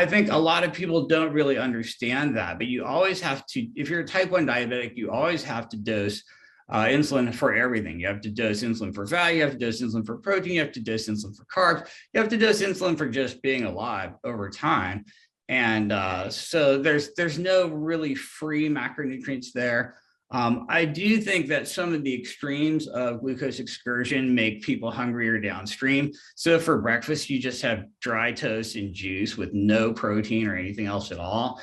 I think a lot of people don't really understand that, but you always have to, if you're a type 1 diabetic, you always have to dose insulin for everything. You have to dose insulin for fat, you have to dose insulin for protein, you have to dose insulin for carbs, you have to dose insulin for just being alive over time. And so there's no really free macronutrients there. I do think that some of the extremes of glucose excursion make people hungrier downstream. So for breakfast, you just have dry toast and juice with no protein or anything else at all.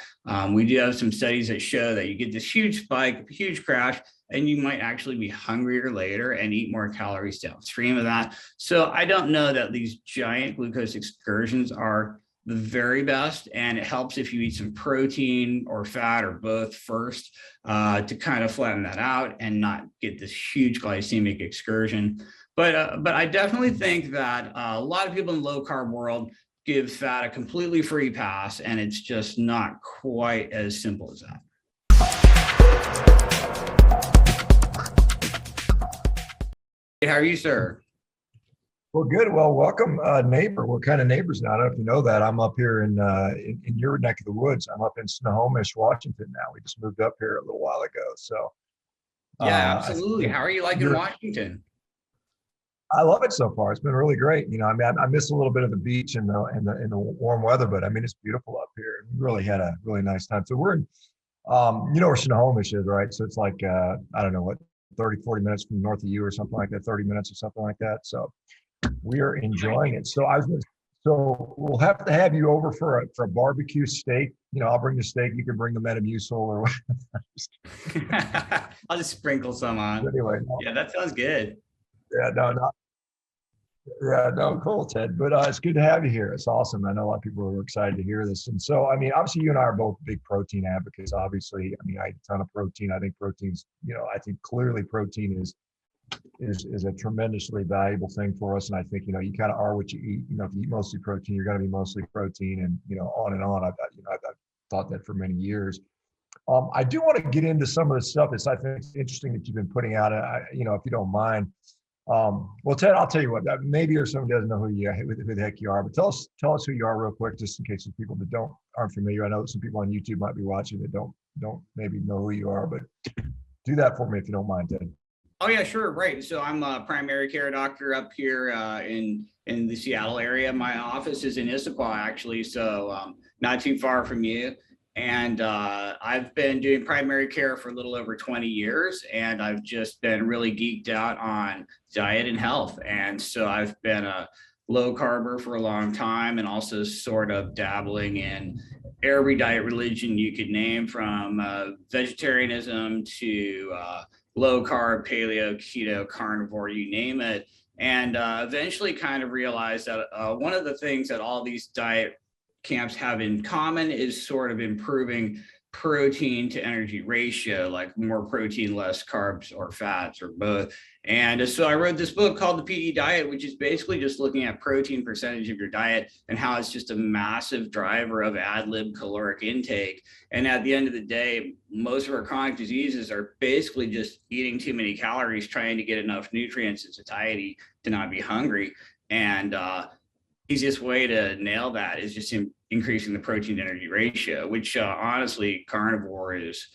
We do have some studies that show that you get this huge spike, huge crash, and you might actually be hungrier later and eat more calories downstream of that. So I don't know that these giant glucose excursions are the very best, and it helps if you eat some protein or fat or both first to kind of flatten that out and not get this huge glycemic excursion. But I definitely think that a lot of people in the low carb world give fat a completely free pass, and it's just not quite as simple as that. How are you, sir? Well, good. Well, welcome, neighbor. We're kind of neighbors now. I don't know if you know that. I'm up here in your neck of the woods. I'm up in Snohomish, Washington now. We just moved up here a little while ago. So, yeah, absolutely. How are you liking Washington? I love it so far. It's been really great. You know, I mean, I miss a little bit of the beach and the warm weather, but I mean, it's beautiful up here. We really had a really nice time. So we're in, you know where Snohomish is, right? So it's like, I don't know what, 30, 40 minutes from north of you or something like that, 30 minutes or something like that. So we are enjoying it. So so we'll have to have you over for a barbecue steak. You know, I'll bring the steak. You can bring the Metamucil or whatever. I'll just sprinkle some on. Anyway, yeah, that sounds good. Yeah, no, cool, Ted. But it's good to have you here. It's awesome. I know a lot of people are excited to hear this. And so, I mean, obviously, you and I are both big protein advocates. Obviously, I mean, I eat a ton of protein. I think protein's, you know, I think clearly protein is a tremendously valuable thing for us. And I think, you know, you kind of are what you eat. You know, if you eat mostly protein, you're going to be mostly protein, and, you know, on and on. I've thought that for many years. I do want to get into some of the stuff that's, I think, interesting that you've been putting out. You know, if you don't mind. Well, Ted, I'll tell you what, maybe or someone doesn't know who the heck you are, but tell us who you are real quick, just in case there's people that aren't familiar. I know some people on YouTube might be watching that don't maybe know who you are, but do that for me if you don't mind, Ted. Oh yeah, sure. Right. So I'm a primary care doctor up here in the Seattle area. My office is in Issaquah, actually, so not too far from you. And I've been doing primary care for a little over 20 years, and I've just been really geeked out on diet and health. And so I've been a low carber for a long time, and also sort of dabbling in every diet religion you could name, from vegetarianism to low carb, paleo, keto, carnivore, you name it. And eventually kind of realized that one of the things that all these diet camps have in common is sort of improving protein to energy ratio, like more protein, less carbs or fats or both. And so I wrote this book called The PE Diet, which is basically just looking at protein percentage of your diet and how it's just a massive driver of ad lib caloric intake. And at the end of the day, most of our chronic diseases are basically just eating too many calories, trying to get enough nutrients in satiety to not be hungry. And easiest way to nail that is just increasing the protein to energy ratio, which honestly, carnivore is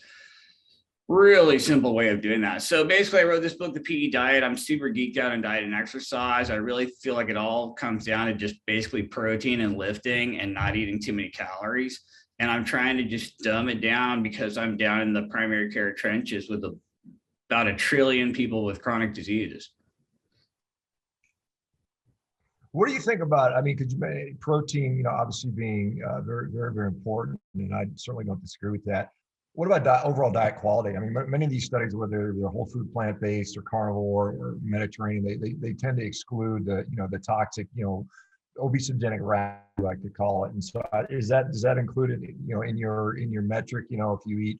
really simple way of doing that. So basically I wrote this book, The PE Diet. I'm super geeked out on diet and exercise. I really feel like it all comes down to just basically protein and lifting and not eating too many calories. And I'm trying to just dumb it down because I'm down in the primary care trenches with about 1 trillion people with chronic diseases. What do you think about, I mean, protein, you know, obviously being very, very, very important, and I certainly don't disagree with that. What about overall diet quality? I mean, many of these studies, whether they're whole food, plant-based or carnivore or Mediterranean, they tend to exclude the toxic, you know, obesogenic rat, I like to call it. And so does that included, you know, in your metric, you know, if you eat,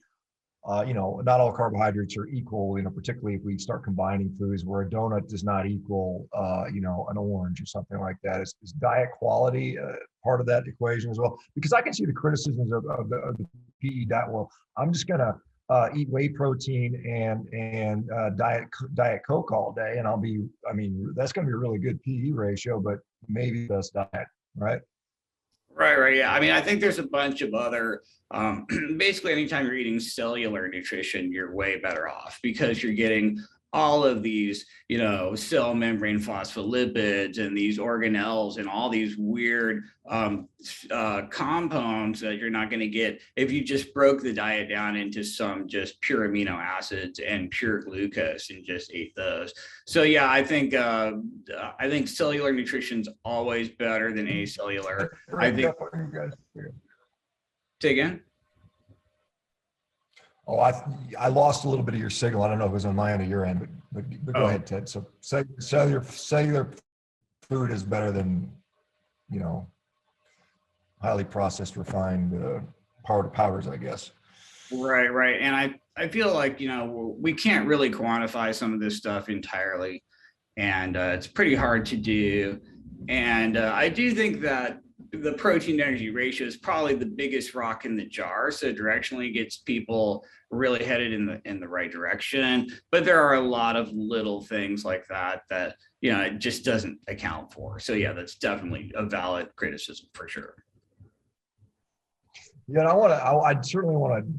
you know, not all carbohydrates are equal, you know, particularly if we start combining foods where a donut does not equal, you know, an orange or something like that. Is diet quality part of that equation as well? Because I can see the criticisms of the PE diet. Well, I'm just going to eat whey protein and diet Coke all day, and that's going to be a really good PE ratio, but maybe the best diet, right? Right. Yeah. I mean, I think there's a bunch of other, basically, anytime you're eating cellular nutrition, you're way better off because you're getting all of these, cell membrane phospholipids and these organelles and all these weird compounds that you're not going to get if you just broke the diet down into some just pure amino acids and pure glucose and just ate those. So yeah, I think cellular nutrition's always better than acellular. I think. Say again. Oh, I lost a little bit of your signal. I don't know if it was on my end or your end, but go ahead, Ted. So cellular food is better than, highly processed, refined powders, I guess. Right. And I feel like, we can't really quantify some of this stuff entirely. And it's pretty hard to do. And I do think that the protein to energy ratio is probably the biggest rock in the jar. So directionally gets people really headed in the right direction. But there are a lot of little things like that it just doesn't account for. So yeah, that's definitely a valid criticism for sure. Yeah, and I certainly want to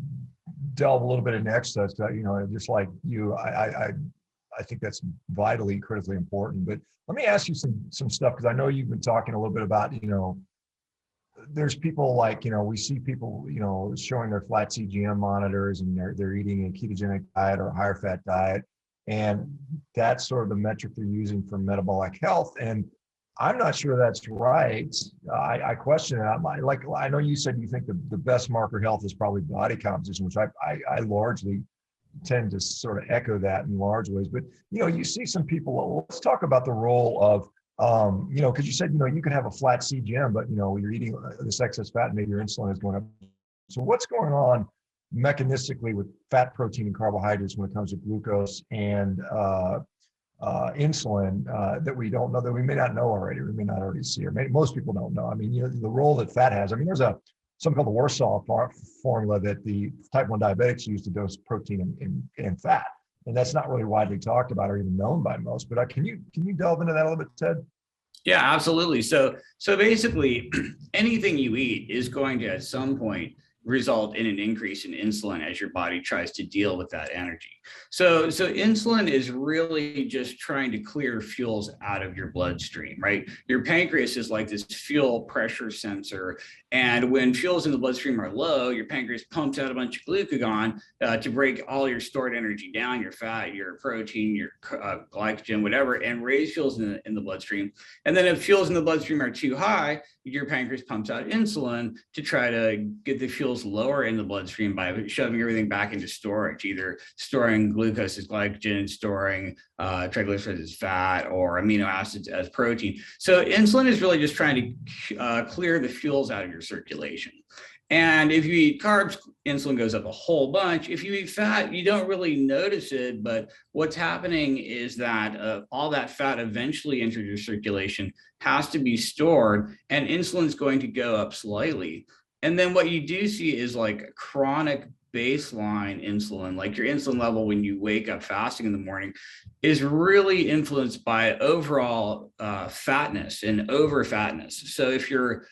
delve a little bit into exercise. Just like you, I think that's vitally, critically important. But let me ask you some stuff, because I know you've been talking a little bit about, there's people like, we see people, showing their flat CGM monitors and they're eating a ketogenic diet or a higher fat diet. And that's sort of the metric they're using for metabolic health. And I'm not sure that's right. I question it. I know you said you think the best marker of health is probably body composition, which I largely tend to sort of echo that in large ways. But, you see some people, let's talk about the role of, because you said, you can have a flat CGM, but, you're eating this excess fat and maybe your insulin is going up. So what's going on mechanistically with fat, protein, and carbohydrates when it comes to glucose and insulin that we don't know, that we may not know already, or we may not already see, or most people don't know. I mean, the role that fat has. I mean, there's something called the Warsaw formula that the type 1 diabetics use to dose protein and fat. And that's not really widely talked about or even known by most. But can you delve into that a little bit, Ted? Yeah, absolutely. So basically, anything you eat is going to at some point result in an increase in insulin as your body tries to deal with that energy. So insulin is really just trying to clear fuels out of your bloodstream, right? Your pancreas is like this fuel pressure sensor. And when fuels in the bloodstream are low, your pancreas pumps out a bunch of glucagon to break all your stored energy down, your fat, your protein, your glycogen, whatever, and raise fuels in the bloodstream. And then if fuels in the bloodstream are too high, your pancreas pumps out insulin to try to get the fuels lower in the bloodstream by shoving everything back into storage, either storing glucose as glycogen, storing triglycerides as fat, or amino acids as protein. So insulin is really just trying to clear the fuels out of your circulation. And if you eat carbs, insulin goes up a whole bunch. If you eat fat, you don't really notice it, but what's happening is that all that fat eventually enters your circulation, has to be stored, and insulin is going to go up slightly. And then what you do see is like chronic baseline insulin, like your insulin level when you wake up fasting in the morning, is really influenced by overall fatness and over fatness. So if you're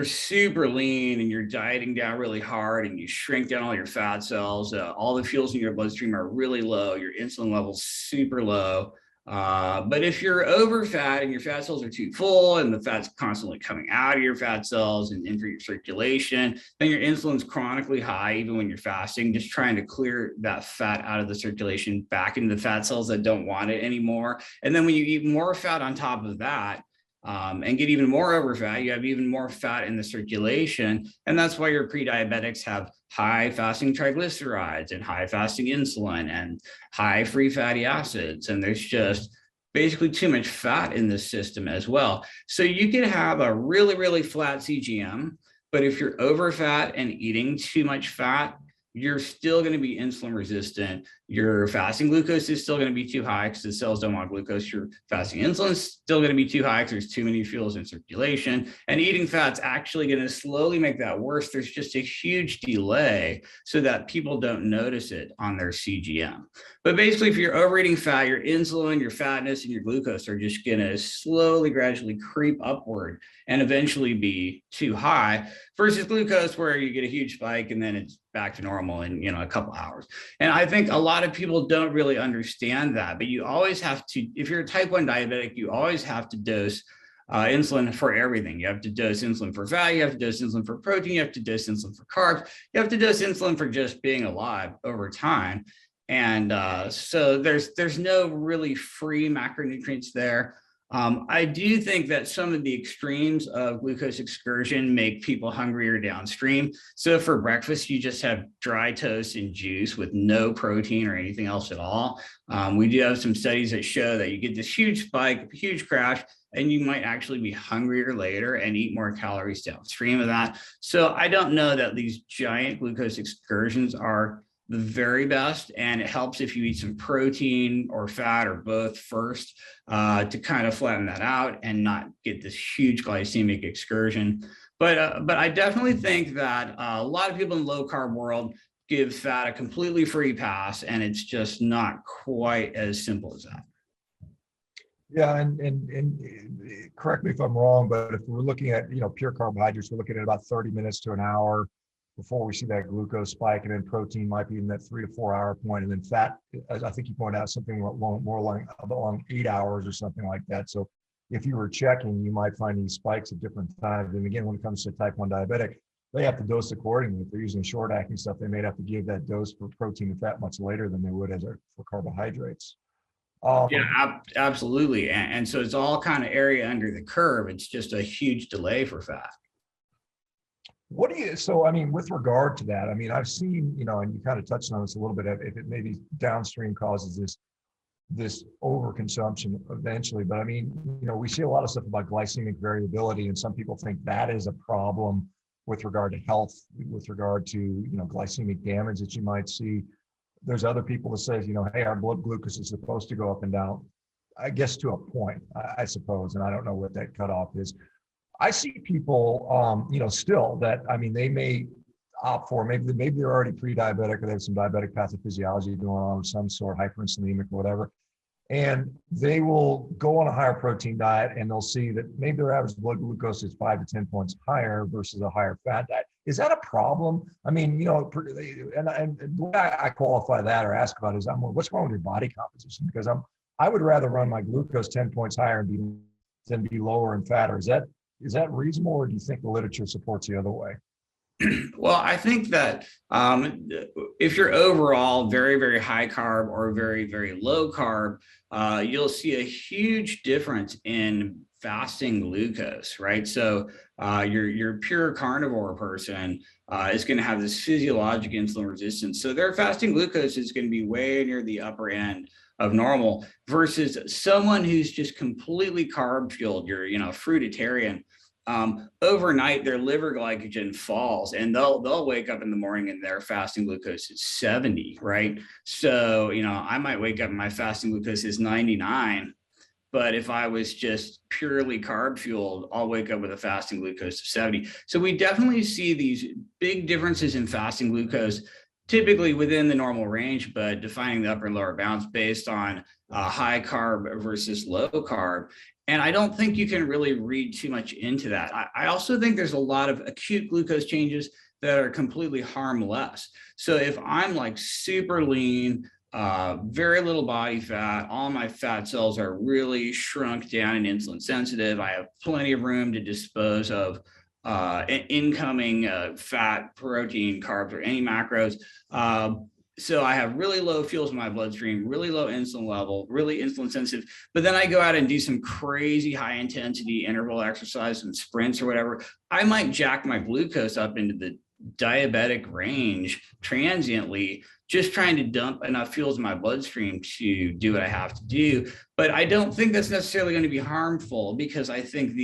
super lean and you're dieting down really hard and you shrink down all your fat cells, all the fuels in your bloodstream are really low, your insulin level's super low. But if you're over fat and your fat cells are too full and the fat's constantly coming out of your fat cells and into your circulation, then your insulin's chronically high, even when you're fasting, just trying to clear that fat out of the circulation back into the fat cells that don't want it anymore. And then when you eat more fat on top of that, and get even more over fat, you have even more fat in the circulation. And that's why your pre-diabetics have high fasting triglycerides and high fasting insulin and high free fatty acids. And there's just basically too much fat in the system as well. So you can have a really, really flat CGM, but if you're over fat and eating too much fat, you're still going to be insulin resistant. Your fasting glucose is still going to be too high because the cells don't want glucose. Your fasting insulin is still going to be too high because there's too many fuels in circulation. And eating fat's actually going to slowly make that worse. There's just a huge delay so that people don't notice it on their CGM. But basically, if you're overeating fat, your insulin, your fatness, and your glucose are just going to slowly, gradually creep upward and eventually be too high, versus glucose where you get a huge spike and then it's back to normal in a couple hours. And I think a lot of people don't really understand that, but you always have to, if you're a type 1 diabetic, you always have to dose insulin for everything. You have to dose insulin for fat, you have to dose insulin for protein, you have to dose insulin for carbs, you have to dose insulin for just being alive over time. And so there's no really free macronutrients there. I do think that some of the extremes of glucose excursion make people hungrier downstream. So for breakfast, you just have dry toast and juice with no protein or anything else at all. We do have some studies that show that you get this huge spike, huge crash, and you might actually be hungrier later and eat more calories downstream of that. So I don't know that these giant glucose excursions are the very best, and it helps if you eat some protein or fat or both first to kind of flatten that out and not get this huge glycemic excursion. But I definitely think that a lot of people in the low carb world give fat a completely free pass, and it's just not quite as simple as that. Yeah, and correct me if I'm wrong, but if we're looking at pure carbohydrates, we're looking at about 30 minutes to an hour before we see that glucose spike, and then protein might be in that 3 to 4 hour point, and then fat, as I think you pointed out, something more along 8 hours or something like that. So if you were checking, you might find these spikes at different times. And again, when it comes to type 1 diabetic, they have to dose accordingly. If they're using short acting stuff, they may have to give that dose for protein and fat much later than they would for carbohydrates. Yeah, absolutely. And so it's all kind of area under the curve. It's just a huge delay for fat. So I mean, with regard to that, I mean, I've seen, and you kind of touched on this a little bit, if it maybe downstream causes this overconsumption eventually, but I mean, we see a lot of stuff about glycemic variability, and some people think that is a problem with regard to health, with regard to, glycemic damage that you might see. There's other people that say, hey, our blood glucose is supposed to go up and down, I guess to a point, I suppose, and I don't know what that cutoff is. I see people, still that, I mean, they may opt for, maybe they're already pre-diabetic or they have some diabetic pathophysiology going on of some sort, hyperinsulinic or whatever. And they will go on a higher protein diet and they'll see that maybe their average blood glucose is 5 to 10 points higher versus a higher fat diet. Is that a problem? I mean, and the way I qualify that or ask about it is, what's wrong with your body composition? Because I would rather run my glucose 10 points higher than be lower in fat. Or is that reasonable, or do you think the literature supports the other way? Well, I think that if you're overall very, very high carb or very, very low carb, you'll see a huge difference in fasting glucose, right? So your pure carnivore person is going to have this physiologic insulin resistance. So their fasting glucose is going to be way near the upper end of normal, versus someone who's just completely carb fueled, you're, fruitarian. Overnight, their liver glycogen falls, and they'll wake up in the morning and their fasting glucose is 70, right? So, I might wake up and my fasting glucose is 99, but if I was just purely carb fueled, I'll wake up with a fasting glucose of 70. So we definitely see these big differences in fasting glucose, typically within the normal range, but defining the upper and lower bounds based on high carb versus low carb. And I don't think you can really read too much into that. I also think there's a lot of acute glucose changes that are completely harmless. So if I'm like super lean, very little body fat, all my fat cells are really shrunk down and insulin sensitive, I have plenty of room to dispose of incoming fat, protein, carbs, or any macros. So I have really low fuels in my bloodstream, really low insulin level, really insulin sensitive. But then I go out and do some crazy high intensity interval exercise, some sprints or whatever. I might jack my glucose up into the diabetic range transiently, just trying to dump enough fuels in my bloodstream to do what I have to do. But I don't think that's necessarily going to be harmful, because I think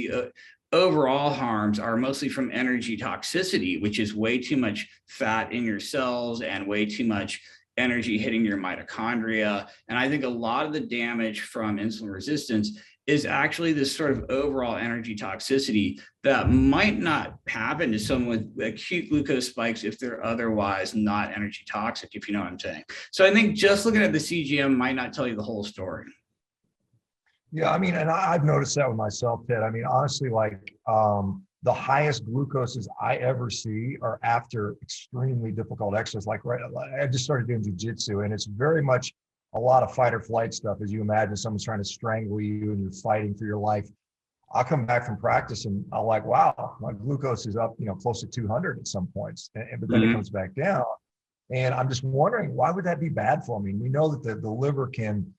overall harms are mostly from energy toxicity, which is way too much fat in your cells and way too much energy hitting your mitochondria. And I think a lot of the damage from insulin resistance is actually this sort of overall energy toxicity that might not happen to someone with acute glucose spikes if they're otherwise not energy toxic, if you know what I'm saying. So I think just looking at the CGM might not tell you the whole story. Yeah, I mean, and I've noticed that with myself, Ted. I mean, honestly, like the highest glucoses I ever see are after extremely difficult exercise. Like, right, I just started doing jujitsu, and it's very much a lot of fight or flight stuff. As you imagine, someone's trying to strangle you, and you're fighting for your life. I'll come back from practice, and I'm like, wow, my glucose is up, close to 200 at some points, but then it comes back down. And I'm just wondering, why would that be bad for me? We know that the liver can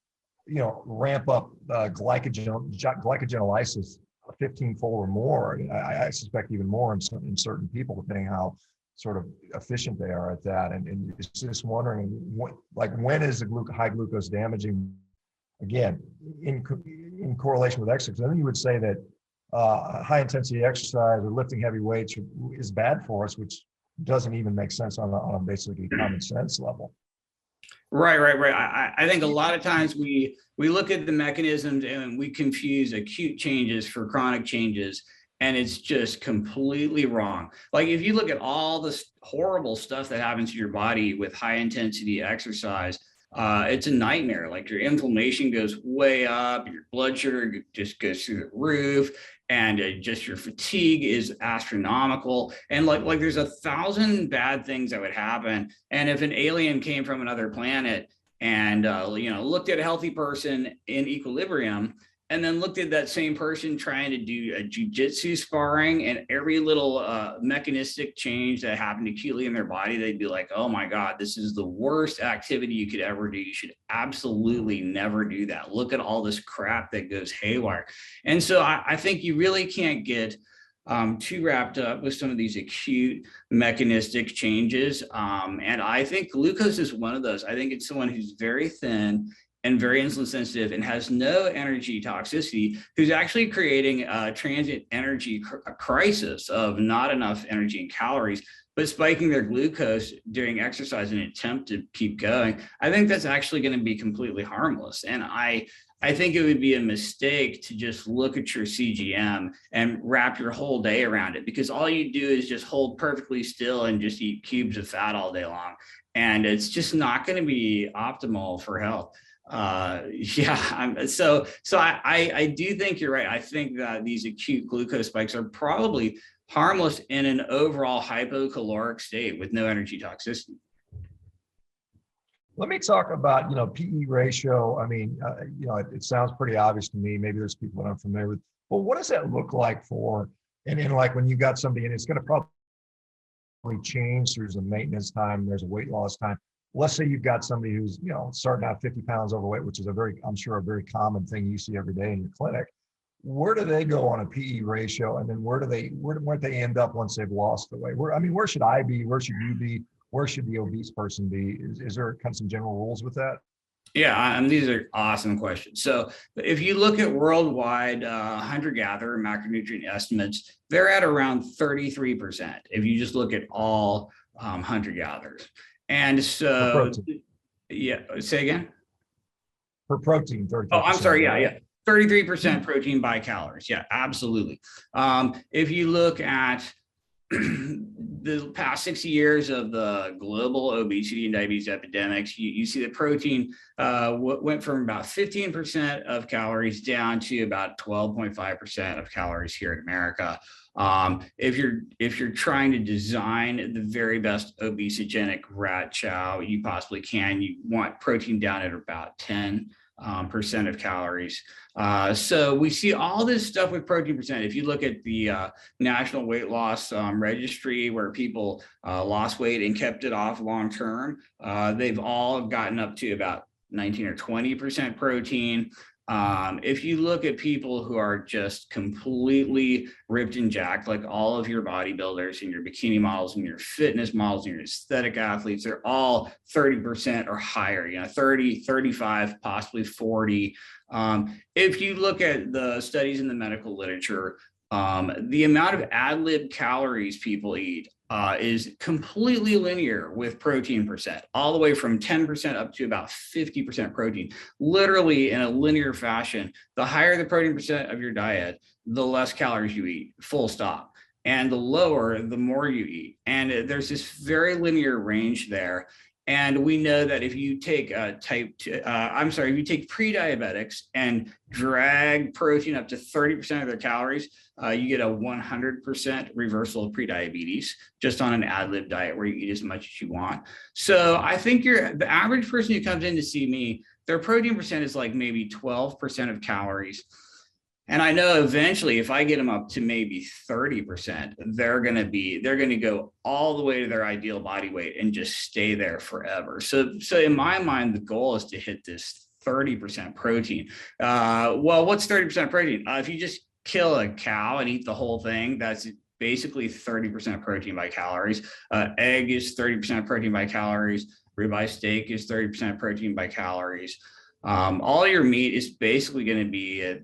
ramp up glycogenolysis 15-fold or more. I suspect even more in certain people, depending how sort of efficient they are at that. And it's just wondering, when is the high glucose damaging? Again, in correlation with exercise. And then you would say that high intensity exercise or lifting heavy weights is bad for us, which doesn't even make sense on a basically common sense level. Right. I think a lot of times we look at the mechanisms and we confuse acute changes for chronic changes, and it's just completely wrong. Like if you look at all this horrible stuff that happens to your body with high intensity exercise, it's a nightmare. Like your inflammation goes way up, your blood sugar just goes through the roof, and just your fatigue is astronomical. And like there's 1,000 bad things that would happen. And if an alien came from another planet and looked at a healthy person in equilibrium, and then looked at that same person trying to do a jujitsu sparring, and every little mechanistic change that happened acutely in their body, they'd be like, oh my God, this is the worst activity you could ever do. You should absolutely never do that. Look at all this crap that goes haywire. And so I think you really can't get too wrapped up with some of these acute mechanistic changes. And I think glucose is one of those. I think it's someone who's very thin and very insulin sensitive and has no energy toxicity, who's actually creating a transient energy crisis of not enough energy and calories, but spiking their glucose during exercise in an attempt to keep going. I think that's actually going to be completely harmless. And I think it would be a mistake to just look at your CGM and wrap your whole day around it, because all you do is just hold perfectly still and just eat cubes of fat all day long. And it's just not going to be optimal for health. I do think you're right. I think that these acute glucose spikes are probably harmless in an overall hypocaloric state with no energy toxicity. Let me talk about, PE ratio. I mean, it sounds pretty obvious to me. Maybe there's people that I'm familiar with. Well, what does that look like for, and like when you got somebody, and it's going to probably change. There's a maintenance time, there's a weight loss time. Let's say you've got somebody who's, starting out 50 pounds overweight, which is I'm sure a very common thing you see every day in your clinic. Where do they go on a PE ratio? And then where do they end up once they've lost the weight? Where should I be? Where should you be? Where should the obese person be? Is there kind of some general rules with that? Yeah, these are awesome questions. So if you look at worldwide hunter-gatherer macronutrient estimates, they're at around 33%. If you just look at all hunter-gatherers. And so, yeah, say again? For protein, 33%. Oh, I'm sorry. Yeah. 33% protein by calories. Yeah, absolutely. If you look at the past 60 years of the global obesity and diabetes epidemics, you see that protein went from about 15% of calories down to about 12.5% of calories here in America. If you're trying to design the very best obesogenic rat chow you possibly can, you want protein down at about 10% of calories. So we see all this stuff with protein percent. If you look at the National Weight Loss Registry, where people lost weight and kept it off long term, they've all gotten up to about 19 or 20% protein. If you look at people who are just completely ripped and jacked, like all of your bodybuilders and your bikini models and your fitness models and your aesthetic athletes, they're all 30% or higher, 30, 35, possibly 40. If you look at the studies in the medical literature, The amount of ad lib calories people eat is completely linear with protein percent, all the way from 10% up to about 50% protein, literally in a linear fashion. The higher the protein percent of your diet, the less calories you eat, full stop. And the lower, the more you eat. And there's this very linear range there. And we know that if you take if you take pre-diabetics and drag protein up to 30% of their calories, you get a 100% reversal of prediabetes just on an ad lib diet where you eat as much as you want. So I think the average person who comes in to see me, their protein percent is like maybe 12% of calories. And I know eventually if I get them up to maybe 30%, they're going to go all the way to their ideal body weight and just stay there forever. So in my mind, the goal is to hit this 30% protein. Well, what's 30% protein? If you just kill a cow and eat the whole thing, that's basically 30% protein by calories. Egg is 30% protein by calories. Ribeye steak is 30% protein by calories. All your meat is basically going to be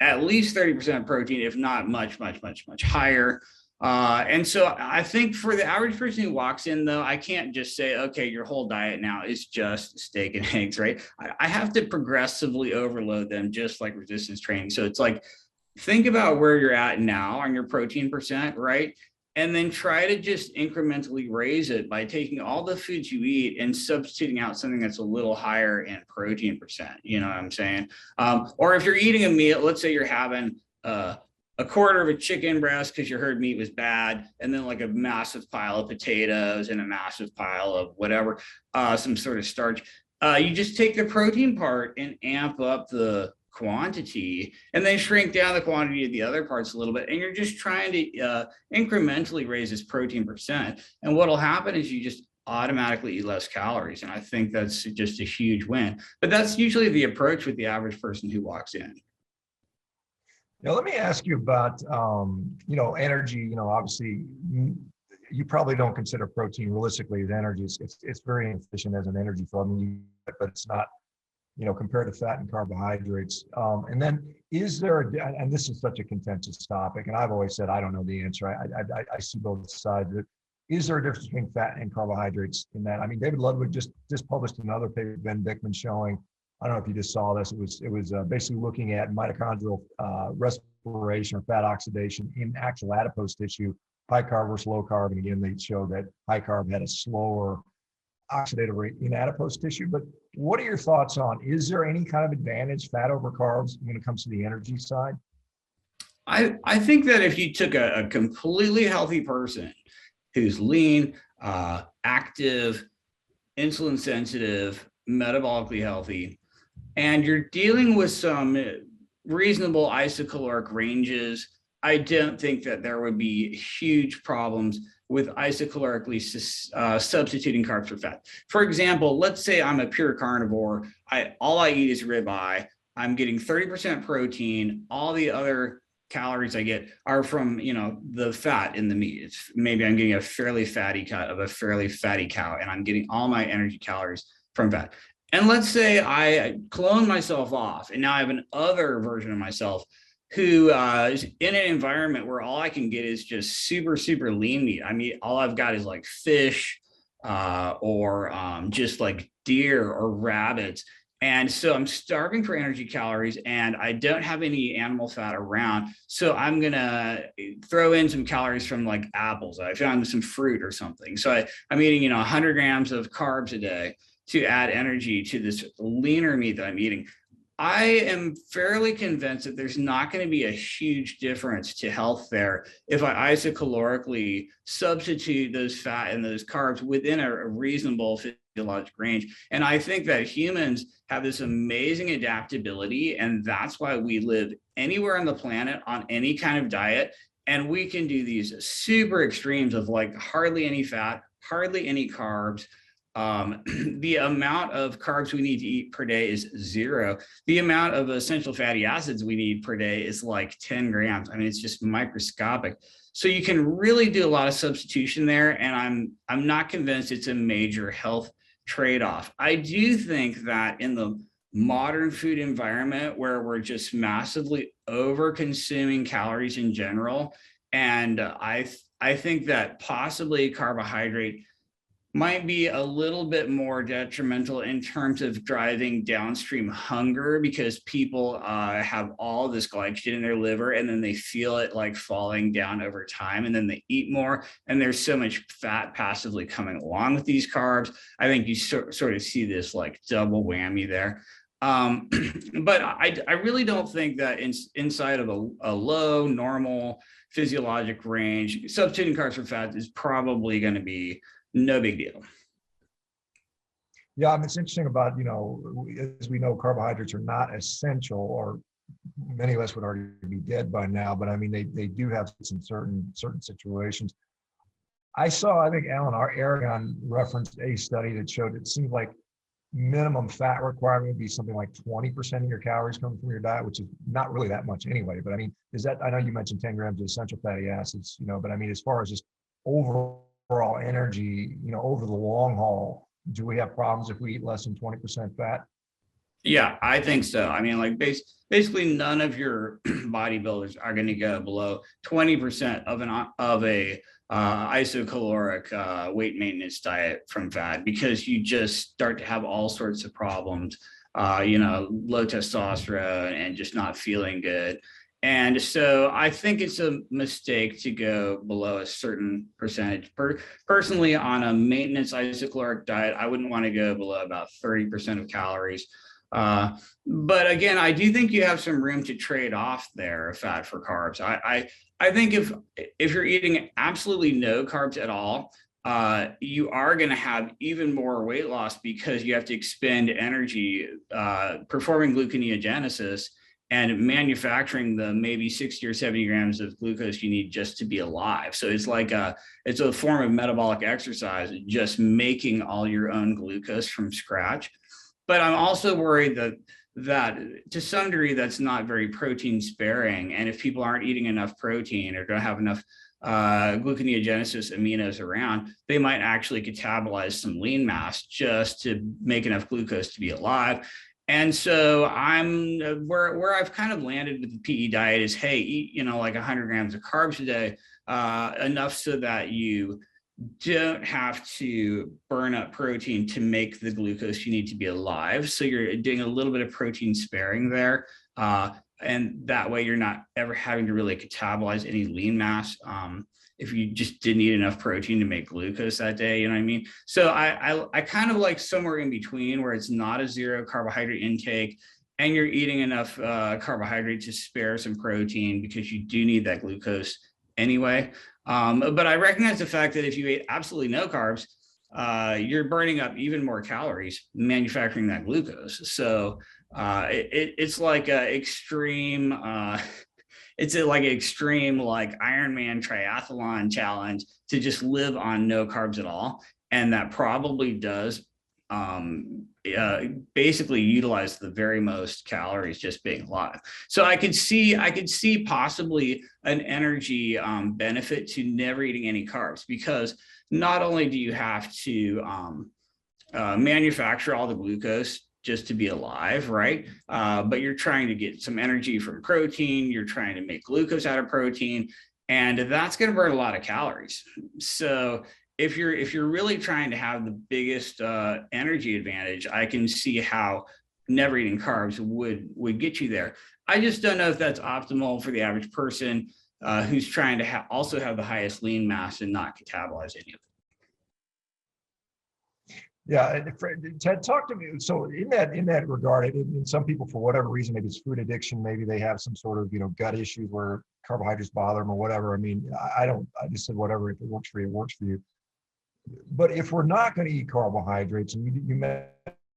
at least 30% protein, if not much higher. And so I think for the average person who walks in, though, I can't just say, okay, your whole diet now is just steak and eggs, right? I have to progressively overload them, just like resistance training. So it's like, think about where you're at now on your protein percent, right? And then try to just incrementally raise it by taking all the foods you eat and substituting out something that's a little higher in protein percent. You know what I'm saying? Or if you're eating a meal, let's say you're having a quarter of a chicken breast because you heard meat was bad, and then like a massive pile of potatoes and a massive pile of whatever, some sort of starch. You just take the protein part and amp up the quantity and then shrink down the quantity of the other parts a little bit, and you're just trying to incrementally raise this protein percent, and what'll happen is you just automatically eat less calories. And I think that's just a huge win, but that's usually the approach with the average person who walks in. Now let me ask you about energy. Obviously you probably don't consider protein realistically as energy. It's very efficient as an energy form, but it's not compared to fat and carbohydrates. And then is there, and this is such a contentious topic, and I've always said I don't know the answer. I see both sides. Is there a difference between fat and carbohydrates in that? I mean, David Ludwig just published another paper, Ben Bickman, showing, I don't know if you just saw this, it was basically looking at mitochondrial respiration or fat oxidation in actual adipose tissue, high carb versus low carb. And again, they showed that high carb had a slower oxidative rate in adipose tissue. But what are your thoughts on, is there any kind of advantage, fat over carbs, when it comes to the energy side? I think that if you took a completely healthy person who's lean, active, insulin sensitive, metabolically healthy, and you're dealing with some reasonable isocaloric ranges, I don't think that there would be huge problems with isocalorically substituting carbs for fat. For example, let's say I'm a pure carnivore. All I eat is ribeye. I'm getting 30% protein. All the other calories I get are from, the fat in the meat. Maybe I'm getting a fairly fatty cut of a fairly fatty cow, and I'm getting all my energy calories from fat. And let's say I clone myself off, and now I have an other version of myself who is in an environment where all I can get is just super lean meat. I mean, all I've got is like fish or just like deer or rabbits. And so I'm starving for energy calories, and I don't have any animal fat around. So I'm going to throw in some calories from like apples. I found some fruit or something. So I'm eating, 100 grams of carbs a day to add energy to this leaner meat that I'm eating. I am fairly convinced that there's not going to be a huge difference to health there if I isocalorically substitute those fat and those carbs within a reasonable physiologic range. And I think that humans have this amazing adaptability, and that's why we live anywhere on the planet on any kind of diet. And we can do these super extremes of like hardly any fat, hardly any carbs. The amount of carbs we need to eat per day is 0. The amount of essential fatty acids we need per day is like 10 grams. I mean, it's just microscopic. So you can really do a lot of substitution there. And I'm not convinced it's a major health trade-off. I do think that in the modern food environment where we're just massively over consuming calories in general. And I think that possibly carbohydrate might be a little bit more detrimental in terms of driving downstream hunger, because people have all this glycogen in their liver and then they feel it like falling down over time, and then they eat more and there's so much fat passively coming along with these carbs. I think you sort of see this like double whammy there. But I really don't think that inside of a low normal physiologic range, substituting carbs for fat is probably going to be no big deal. Yeah, I mean, it's interesting about, as we know, carbohydrates are not essential, or many of us would already be dead by now, but I mean, they do have some certain situations. I think Alan Aragon referenced a study that showed it seemed like minimum fat requirement would be something like 20% of your calories coming from your diet, which is not really that much anyway. But I mean, I know you mentioned 10 grams of essential fatty acids, but I mean, as far as just overall energy, over the long haul, do we have problems if we eat less than 20% fat? Yeah, I think so. I mean, like basically none of your bodybuilders are going to go below 20% of a isocaloric weight maintenance diet from fat, because you just start to have all sorts of problems, low testosterone and just not feeling good. And so I think it's a mistake to go below a certain percentage. Personally, on a maintenance isocaloric diet, I wouldn't want to go below about 30% of calories. But again, I do think you have some room to trade off there, fat for carbs. I think if you're eating absolutely no carbs at all, you are going to have even more weight loss, because you have to expend energy performing gluconeogenesis and manufacturing the maybe 60 or 70 grams of glucose you need just to be alive. So it's like it's a form of metabolic exercise, just making all your own glucose from scratch. But I'm also worried that to some degree, that's not very protein sparing. And if people aren't eating enough protein or don't have enough gluconeogenesis aminos around, they might actually catabolize some lean mass just to make enough glucose to be alive. And so I'm where I've kind of landed with the PE diet is, hey, eat, like 100 grams of carbs a day, enough so that you don't have to burn up protein to make the glucose you need to be alive. So you're doing a little bit of protein sparing there. And that way you're not ever having to really catabolize any lean mass. If you just didn't eat enough protein to make glucose that day, you know what I mean? So I kind of like somewhere in between, where it's not a zero carbohydrate intake and you're eating enough carbohydrate to spare some protein, because you do need that glucose anyway. But I recognize the fact that if you ate absolutely no carbs, you're burning up even more calories manufacturing that glucose. So it's like an extreme, like Ironman triathlon challenge to just live on no carbs at all. And that probably does basically utilize the very most calories just being alive. So I could see possibly an energy benefit to never eating any carbs, because not only do you have to manufacture all the glucose just to be alive, right? But you're trying to get some energy from protein. You're trying to make glucose out of protein, and that's going to burn a lot of calories. So if you're really trying to have the biggest energy advantage, I can see how never eating carbs would get you there. I just don't know if that's optimal for the average person who's trying to also have the highest lean mass and not catabolize any of it. Yeah, Ted, talk to me. So in that regard, in some people, for whatever reason, maybe it's food addiction, maybe they have some sort of gut issues where carbohydrates bother them or whatever. I mean, I just said whatever. If it works for you, it works for you. But if we're not going to eat carbohydrates, and you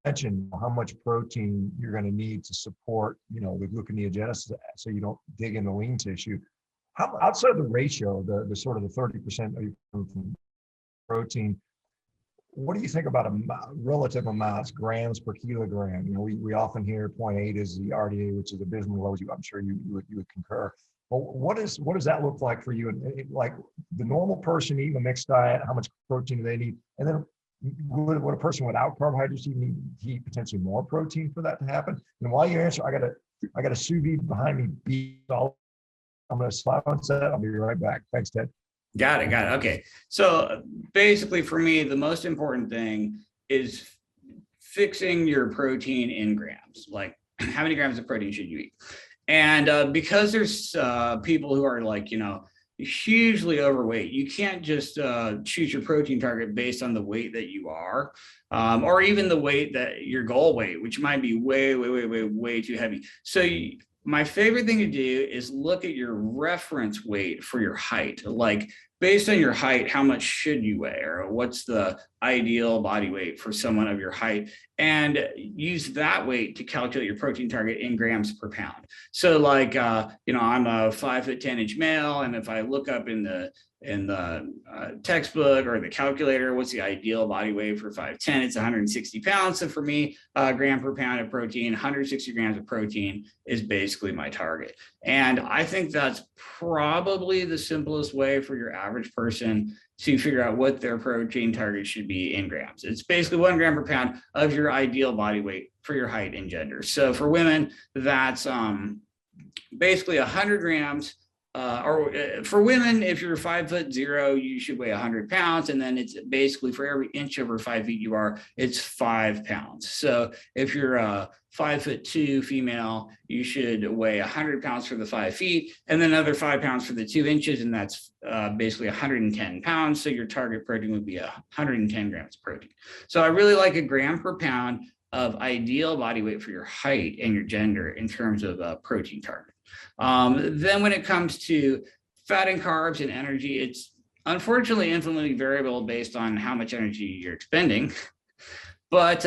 mentioned how much protein you're going to need to support, the gluconeogenesis, so you don't dig into lean tissue. How outside of the ratio, the sort of the 30% from protein, what do you think about relative amounts, grams per kilogram? We often hear 0.8 is the RDA, which is abysmally low. I'm sure you would concur. But what does that look like for you? And like the normal person eating a mixed diet, how much protein do they need? And then would a person without carbohydrates need to eat potentially more protein for that to happen? And while you answer, I got a sous vide behind me. I'm going to slap on set. I'll be right back. Thanks, Ted. Got it. Okay. So basically for me, the most important thing is fixing your protein in grams, like how many grams of protein should you eat? And because there's people who are like, hugely overweight, you can't just choose your protein target based on the weight that you are, or even the weight that your goal weight, which might be way too heavy. So my favorite thing to do is look at your reference weight for your height. Like based on your height, how much should you weigh, or what's the ideal body weight for someone of your height, and use that weight to calculate your protein target in grams per pound. So like, I'm a 5'10" male, and if I look up in the textbook or the calculator, what's the ideal body weight for 5'10"? It's 160 pounds. So for me, gram per pound of protein, 160 grams of protein is basically my target. And I think that's probably the simplest way for your average person to figure out what their protein target should be in grams. It's basically 1 gram per pound of your ideal body weight for your height and gender. So for women, that's basically 100 grams. For women, if you're 5'0", you should weigh 100 pounds. And then it's basically for every inch over 5 feet you are, it's 5 pounds. So if you're a 5'2" female, you should weigh 100 pounds for the 5 feet, and then another 5 pounds for the 2 inches. And that's basically 110 pounds. So your target protein would be 110 grams of protein. So I really like a gram per pound of ideal body weight for your height and your gender in terms of protein target. Then when it comes to fat and carbs and energy, it's unfortunately infinitely variable based on how much energy you're expending. But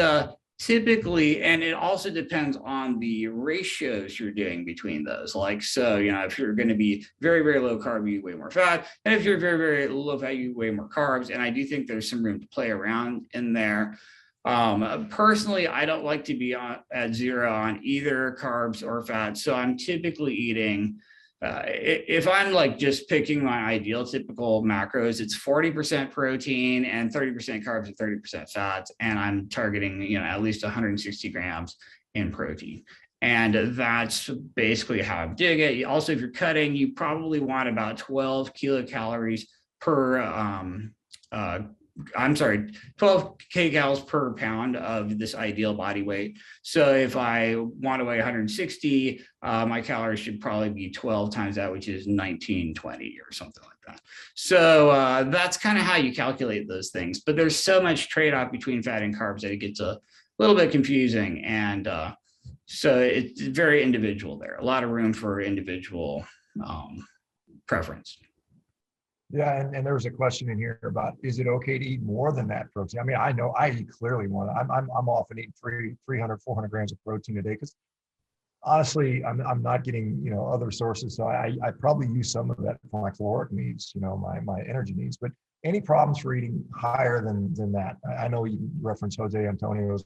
typically, and it also depends on the ratios you're doing between those. Like, so, if you're going to be very, very low carb, you weigh more fat. And if you're very, very low fat, you weigh more carbs. And I do think there's some room to play around in there. Personally, I don't like to be at zero on either carbs or fat. So I'm typically eating, if I'm like just picking my ideal typical macros, it's 40% protein and 30% carbs and 30% fats. And I'm targeting, at least 160 grams in protein. And that's basically how I'm doing it. Also, if you're cutting, you probably want about 12 kilocalories per 12 kcals per pound of this ideal body weight. So if I want to weigh 160, my calories should probably be 12 times that, which is 1920 or something like that. So that's kind of how you calculate those things. But there's so much trade-off between fat and carbs that it gets a little bit confusing. And so it's very individual there. A lot of room for individual preference. Yeah, and there was a question in here about, is it okay to eat more than that protein? I mean, I know I eat clearly more. I'm often eating 300, 400 grams of protein a day because honestly, I'm not getting other sources. So I probably use some of that for my caloric needs, my energy needs. But any problems for eating higher than that? I know you referenced Jose Antonio's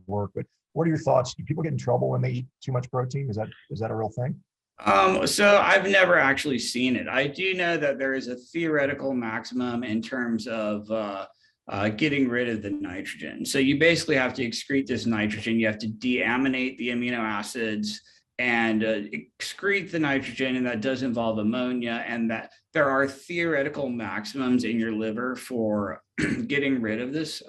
work, but what are your thoughts? Do people get in trouble when they eat too much protein? Is that a real thing? So I've never actually seen it. I do know that there is a theoretical maximum in terms of getting rid of the nitrogen. So you basically have to excrete this nitrogen. You have to deaminate the amino acids and excrete the nitrogen, and that does involve ammonia, and that there are theoretical maximums in your liver for getting rid of this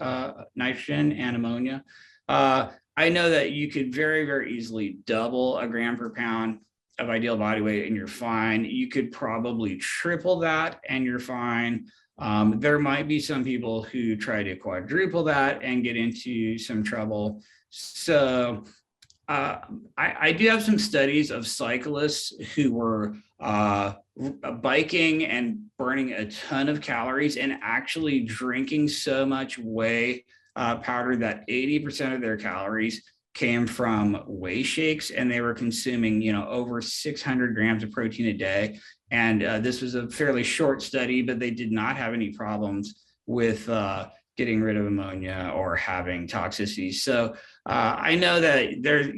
nitrogen and ammonia. I know that you could very, very easily double a gram per pound of ideal body weight and you're fine. You could probably triple that and you're fine. There might be some people who try to quadruple that and get into some trouble. So I do have some studies of cyclists who were biking and burning a ton of calories and actually drinking so much whey powder that 80% of their calories came from whey shakes, and they were consuming, over 600 grams of protein a day. And this was a fairly short study, but they did not have any problems with getting rid of ammonia or having toxicity. So I know that there,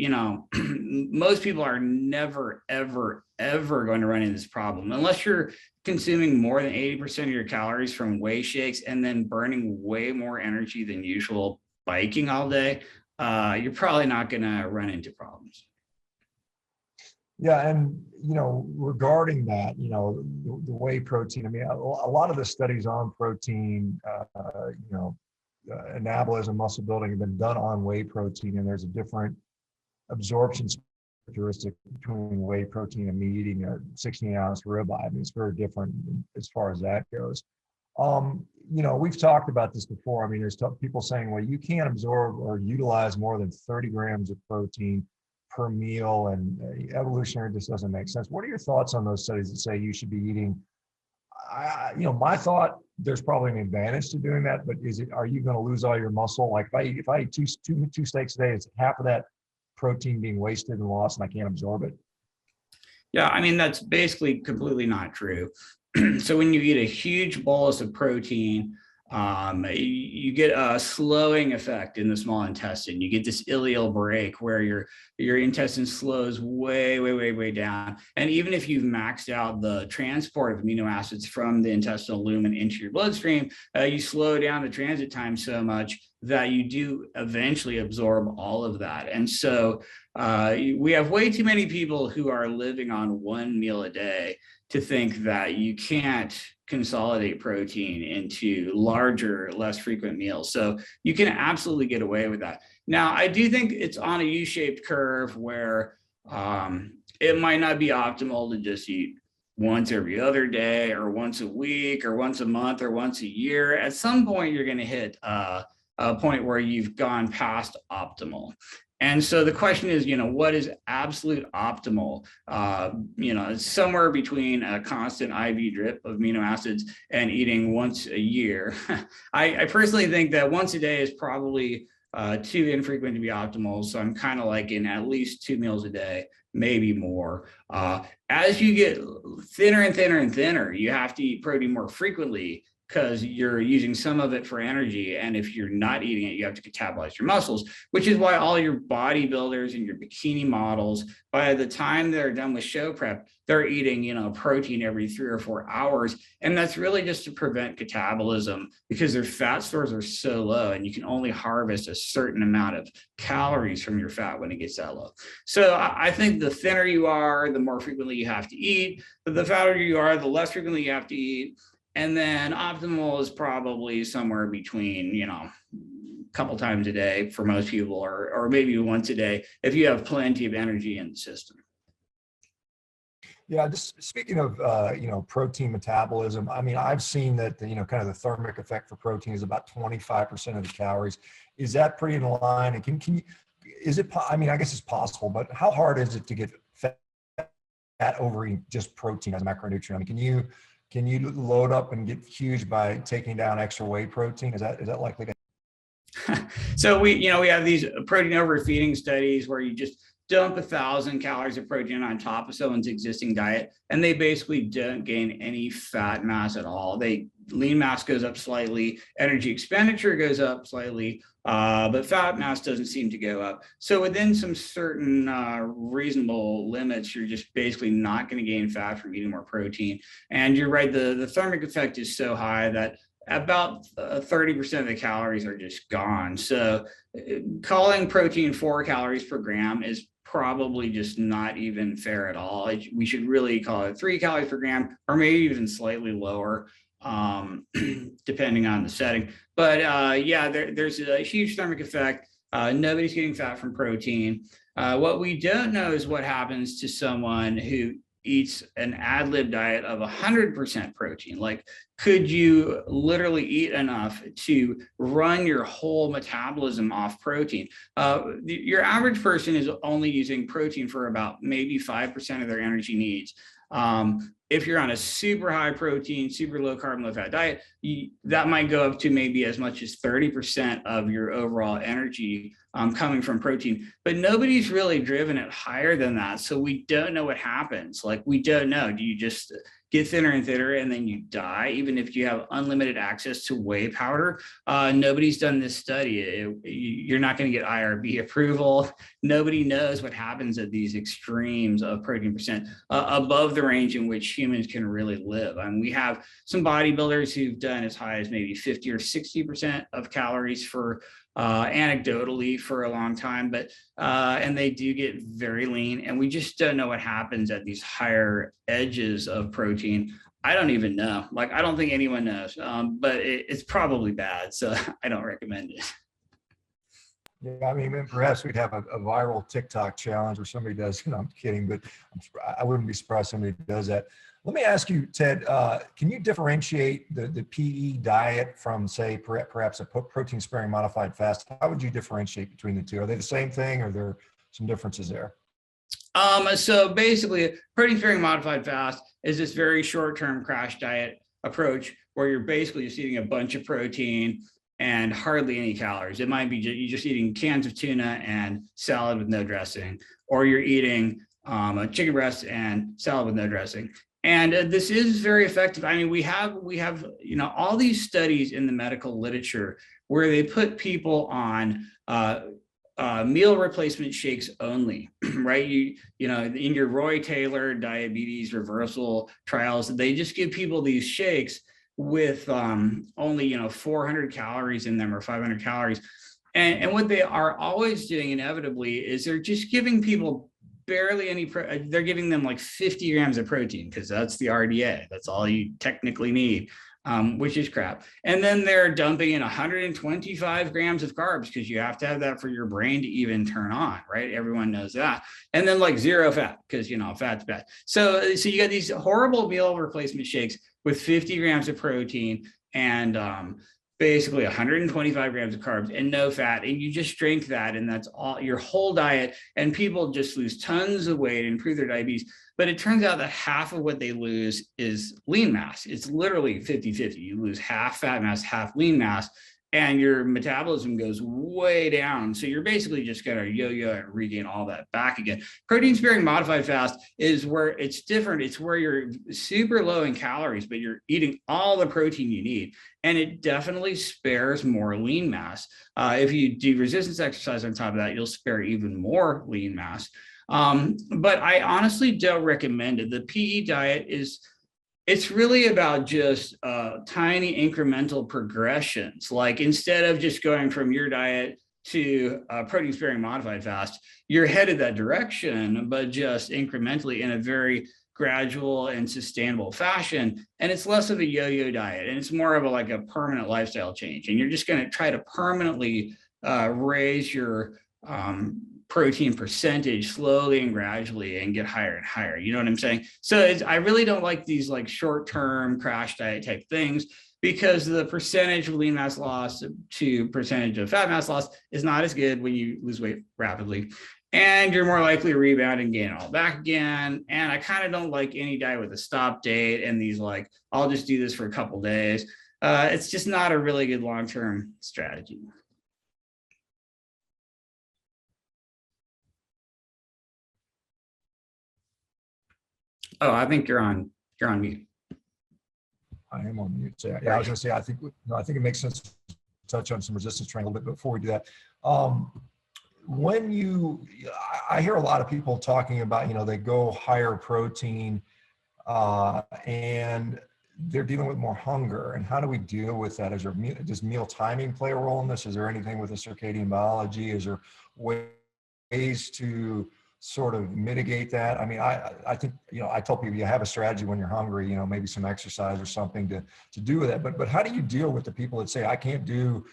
most people are never, ever, ever going to run into this problem unless you're consuming more than 80% of your calories from whey shakes and then burning way more energy than usual biking all day. You're probably not going to run into problems. Yeah, and regarding that, the whey protein. I mean, a lot of the studies on protein, anabolism, muscle building have been done on whey protein, and there's a different absorption characteristic between whey protein and me eating a 16-ounce ribeye. I mean, it's very different as far as that goes. We've talked about this before. I mean, there's people saying, well, you can't absorb or utilize more than 30 grams of protein per meal, and evolutionary just doesn't make sense. What are your thoughts on those studies that say you should be eating? My thought, there's probably an advantage to doing that, but are you going to lose all your muscle? Like if I eat two steaks a day, it's half of that protein being wasted and lost, and I can't absorb it. Yeah, I mean, that's basically completely not true. So when you eat a huge bolus of protein, you get a slowing effect in the small intestine. You get this ileal break where your intestine slows way down. And even if you've maxed out the transport of amino acids from the intestinal lumen into your bloodstream, you slow down the transit time so much that you do eventually absorb all of that. And so we have way too many people who are living on one meal a day to think that you can't consolidate protein into larger, less frequent meals. So you can absolutely get away with that. Now, I do think it's on a U-shaped curve where it might not be optimal to just eat once every other day or once a week or once a month or once a year. At some point, you're going to hit a point where you've gone past optimal. And so the question is, what is absolute optimal? It's somewhere between a constant IV drip of amino acids and eating once a year. I personally think that once a day is probably too infrequent to be optimal. So I'm kind of like in at least 2 meals a day, maybe more. As you get thinner and thinner and thinner, you have to eat protein more frequently, because you're using some of it for energy. And if you're not eating it, you have to catabolize your muscles, which is why all your bodybuilders and your bikini models, by the time they're done with show prep, they're eating, protein every 3 or 4 hours. And that's really just to prevent catabolism, because their fat stores are so low and you can only harvest a certain amount of calories from your fat when it gets that low. So I think the thinner you are, the more frequently you have to eat. The fatter you are, the less frequently you have to eat. And then optimal is probably somewhere between, a couple times a day for most people, or maybe once a day if you have plenty of energy in the system. Yeah, just speaking of, protein metabolism, I mean, I've seen that, kind of the thermic effect for protein is about 25% of the calories. Is that pretty in line? And can you, I mean, I guess it's possible, but how hard is it to get fat over just protein as a macronutrient? I mean, can you load up and get huge by taking down extra whey protein? Is that likely to? So we have these protein overfeeding studies where you just dump 1,000 calories of protein on top of someone's existing diet, and they basically don't gain any fat mass at all. Lean mass goes up slightly, energy expenditure goes up slightly, but fat mass doesn't seem to go up. So within some certain reasonable limits, you're just basically not going to gain fat from eating more protein. And you're right, the thermic effect is so high that about 30% of the calories are just gone. So calling protein 4 calories per gram is probably just not even fair at all. We should really call it 3 calories per gram, or maybe even slightly lower, depending on the setting. But there's a huge thermic effect. Nobody's getting fat from protein. What we don't know is what happens to someone who eats an ad lib diet of 100% protein. Like, could you literally eat enough to run your whole metabolism off protein? Your average person is only using protein for about maybe 5% of their energy needs. If you're on a super high protein, super low carb, low fat diet, that might go up to maybe as much as 30% of your overall energy coming from protein, but nobody's really driven it higher than that. So we don't know what happens. Like, we don't know. Do you just get thinner and thinner and then you die, even if you have unlimited access to whey powder? Nobody's done this study. You're not going to get IRB approval. Nobody knows what happens at these extremes of protein percent above the range in which humans can really live. I mean, we have some bodybuilders who've done as high as maybe 50 or 60% of calories for anecdotally for a long time, but and they do get very lean, and we just don't know what happens at these higher edges of protein. I don't even know. Like, I don't think anyone knows, but it's probably bad, so I don't recommend it. Yeah, I mean, perhaps we'd have a viral TikTok challenge where somebody does, I'm kidding, but I wouldn't be surprised if somebody does that. Let me ask you, Ted, can you differentiate the PE diet from, say, perhaps a protein-sparing modified fast? How would you differentiate between the two? Are they the same thing, or are there some differences there? So basically, protein-sparing modified fast is this very short-term crash diet approach where you're basically just eating a bunch of protein and hardly any calories. It might be you're just eating cans of tuna and salad with no dressing, or you're eating a chicken breast and salad with no dressing. And this is very effective. I mean, we have all these studies in the medical literature where they put people on meal replacement shakes only, right? In your Roy Taylor diabetes reversal trials, they just give people these shakes with only 400 calories in them or 500 calories. And what they are always doing inevitably is they're just giving people barely any, they're giving them like 50 grams of protein because that's the RDA. That's all you technically need, which is crap. And then they're dumping in 125 grams of carbs because you have to have that for your brain to even turn on, right? Everyone knows that. And then like zero fat because, fat's bad. So you got these horrible meal replacement shakes with 50 grams of protein and basically 125 grams of carbs and no fat, and you just drink that, and that's all your whole diet, and people just lose tons of weight and improve their diabetes. But it turns out that half of what they lose is lean mass. It's literally 50-50. You lose half fat mass, half lean mass, and your metabolism goes way down. So you're basically just going to yo-yo and regain all that back again. Protein sparing modified fast is where it's different. It's where you're super low in calories, but you're eating all the protein you need. And it definitely spares more lean mass. If you do resistance exercise on top of that, you'll spare even more lean mass. But I honestly don't recommend it. The PE diet it's really about just tiny incremental progressions. Like, instead of just going from your diet to protein sparing modified fast, you're headed that direction, but just incrementally in a very gradual and sustainable fashion. And it's less of a yo-yo diet, and it's more of a permanent lifestyle change. And you're just going to try to permanently raise your protein percentage slowly and gradually and get higher and higher. You know what I'm saying? So I really don't like these short-term crash diet type things, because the percentage of lean mass loss to percentage of fat mass loss is not as good when you lose weight rapidly. And you're more likely to rebound and gain it all back again. And I kind of don't like any diet with a stop date and these I'll just do this for a couple days. It's just not a really good long-term strategy. Oh, I think you're on mute. I am on mute. So, yeah, I was going to say, I think it makes sense to touch on some resistance training a little bit before we do that. I hear a lot of people talking about, they go higher protein and they're dealing with more hunger. And how do we deal with that? Does meal timing play a role in this? Is there anything with the circadian biology? Is there ways to sort of mitigate that? I mean, I think, I tell people you have a strategy when you're hungry, maybe some exercise or something to do with that. But how do you deal with the people that say, I can't do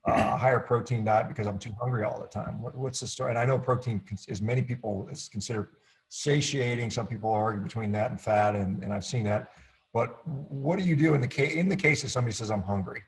a higher protein diet because I'm too hungry all the time? What's the story? And I know protein, as many people, is considered satiating. Some people argue between that and fat, and I've seen that. But what do you do in the case that somebody says I'm hungry?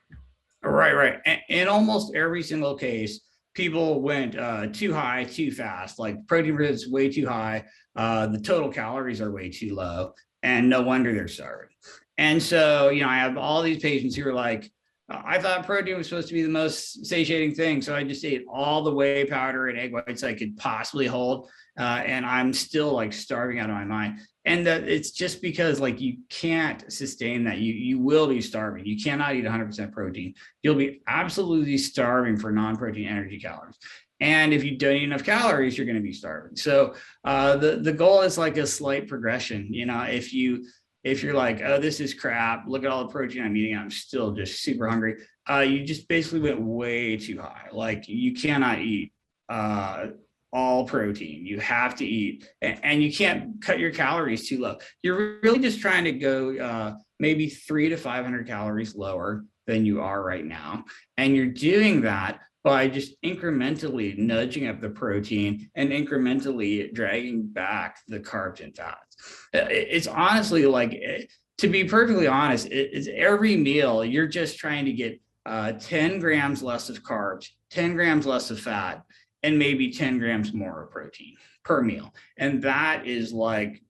Right. In almost every single case, people went too high, too fast. Like, protein is way too high. The total calories are way too low, and no wonder they're starving. And so, I have all these patients who are like, I thought protein was supposed to be the most satiating thing. So I just ate all the whey powder and egg whites I could possibly hold. And I'm still like starving out of my mind. And it's just because like you can't sustain that. You will be starving. You cannot eat 100% protein. You'll be absolutely starving for non-protein energy calories. And if you don't eat enough calories, you're going to be starving. So the goal is like a slight progression. If you're like, oh, this is crap, look at all the protein I'm eating, I'm still just super hungry. You just basically went way too high. Like you cannot eat all protein. You have to eat, and you can't cut your calories too low. You're really just trying to go maybe 300 to 500 calories lower than you are right now. And you're doing that by just incrementally nudging up the protein and incrementally dragging back the carbs and fats. It's honestly like, to be perfectly honest, it's every meal you're just trying to get 10 grams less of carbs, 10 grams less of fat, and maybe 10 grams more of protein per meal. And that is like,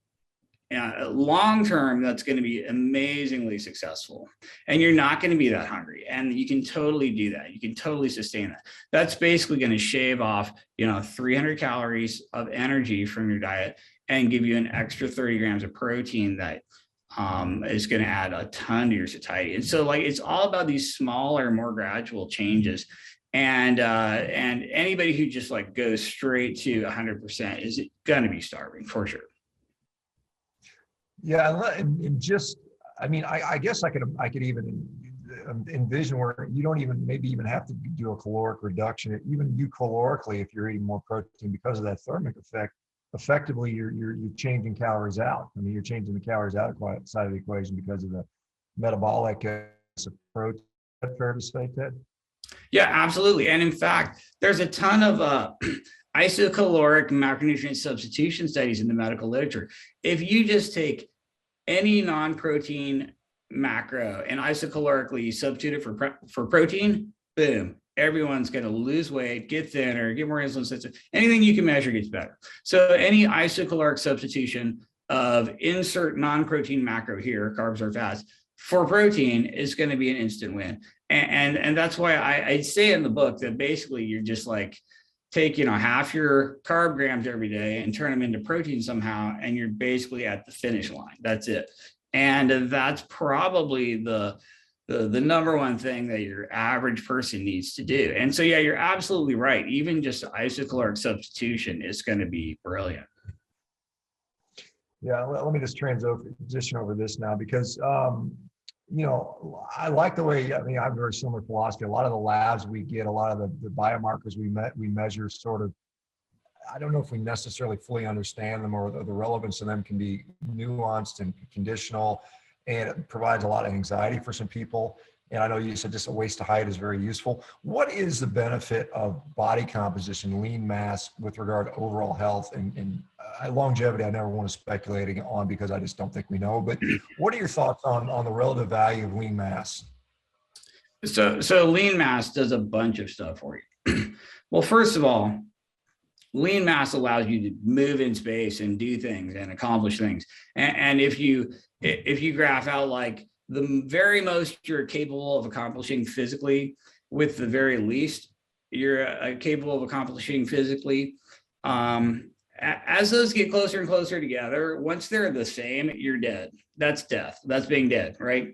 long term, that's going to be amazingly successful, and you're not going to be that hungry, and you can totally do that. You can totally sustain that. That's basically going to shave off 300 calories of energy from your diet and give you an extra 30 grams of protein that is going to add a ton to your satiety. And so like it's all about these smaller, more gradual changes. And anybody who just like goes straight to 100% is going to be starving for sure. Yeah, and just, I mean, I guess I could even envision where you don't even maybe even have to do a caloric reduction. Even you calorically, if you're eating more protein, because of that thermic effect, effectively you're changing calories out. I mean, you're changing the calories out side of the equation because of the metabolic approach. Is that fair to say, Ted? Yeah, absolutely. And in fact, there's a ton of isocaloric macronutrient substitution studies in the medical literature. If you just take any non-protein macro and isocalorically substitute it for protein, boom, everyone's going to lose weight, get thinner, get more insulin sensitive. Anything you can measure gets better. So any isocaloric substitution of insert non-protein macro here, carbs or fats, for protein is going to be an instant win. And that's why I say in the book that basically you're just like, take half your carb grams every day and turn them into protein somehow, and you're basically at the finish line. That's it. And that's probably the number one thing that your average person needs to do. And so, yeah, you're absolutely right. Even just isocaloric substitution is going to be brilliant. Yeah, let me just transition over this now, because I like the way, I mean, I have a very similar philosophy. A lot of the labs we get, a lot of the biomarkers we measure sort of, I don't know if we necessarily fully understand them, or the relevance of them can be nuanced and conditional, and it provides a lot of anxiety for some people. And I know you said just a waist to height is very useful. What is the benefit of body composition, lean mass, with regard to overall health and longevity? I never want to speculate on, because I just don't think we know. But what are your thoughts on the relative value of lean mass? So lean mass does a bunch of stuff for you. Well, first of all, lean mass allows you to move in space and do things and accomplish things. And if you graph out like the very most you're capable of accomplishing physically with the very least you're capable of accomplishing physically, as those get closer and closer together, once they're the same, you're dead. That's death. That's being dead, right?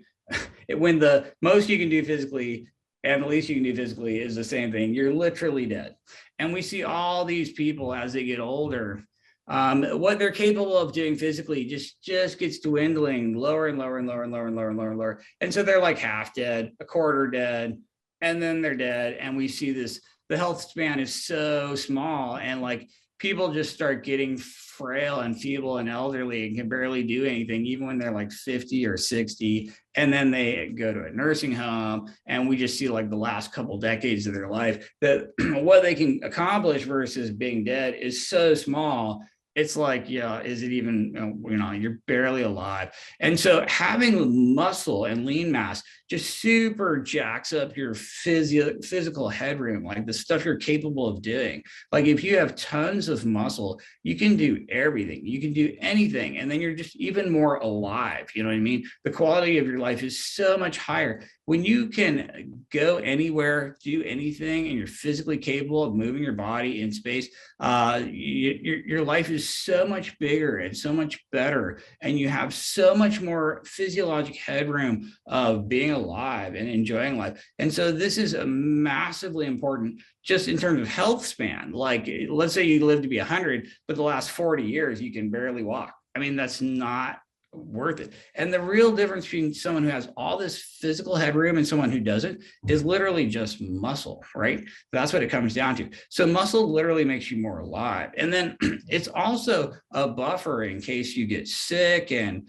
When the most you can do physically and the least you can do physically is the same thing, you're literally dead. And we see all these people as they get older, what they're capable of doing physically just gets dwindling lower and lower and lower and lower and lower and lower and lower. And so they're like half dead, a quarter dead, and then they're dead. And we see this, the health span is so small, and like people just start getting frail and feeble and elderly and can barely do anything, even when they're like 50 or 60. And then they go to a nursing home, and we just see like the last couple decades of their life that what they can accomplish versus being dead is so small. It's like, yeah, is it even, you're barely alive. And so having muscle and lean mass just super jacks up your physical headroom, like the stuff you're capable of doing. Like if you have tons of muscle, you can do everything, you can do anything. And then you're just even more alive. You know what I mean? The quality of your life is so much higher. when you can go anywhere, do anything, and you're physically capable of moving your body in space, your life is so much bigger and so much better, and you have so much more physiologic headroom of being alive and enjoying life. And so this is a massively important, just in terms of health span. Like, let's say you live to be 100, but the last 40 years you can barely walk. I mean, that's not worth it. And the real difference between someone who has all this physical headroom and someone who doesn't is literally just muscle, right? That's what it comes down to. So muscle literally makes you more alive. And then it's also a buffer in case you get sick and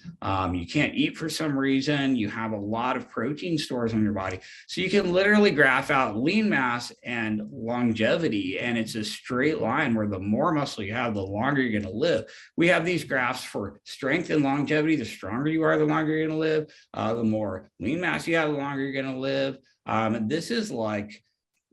you can't eat for some reason. You have a lot of protein stores in your body. So you can literally graph out lean mass and longevity. And it's a straight line where the more muscle you have, the longer you're going to live. We have these graphs for strength and longevity. The stronger you are, the longer you're going to live. The more lean mass you have, the longer you're going to live. And this is like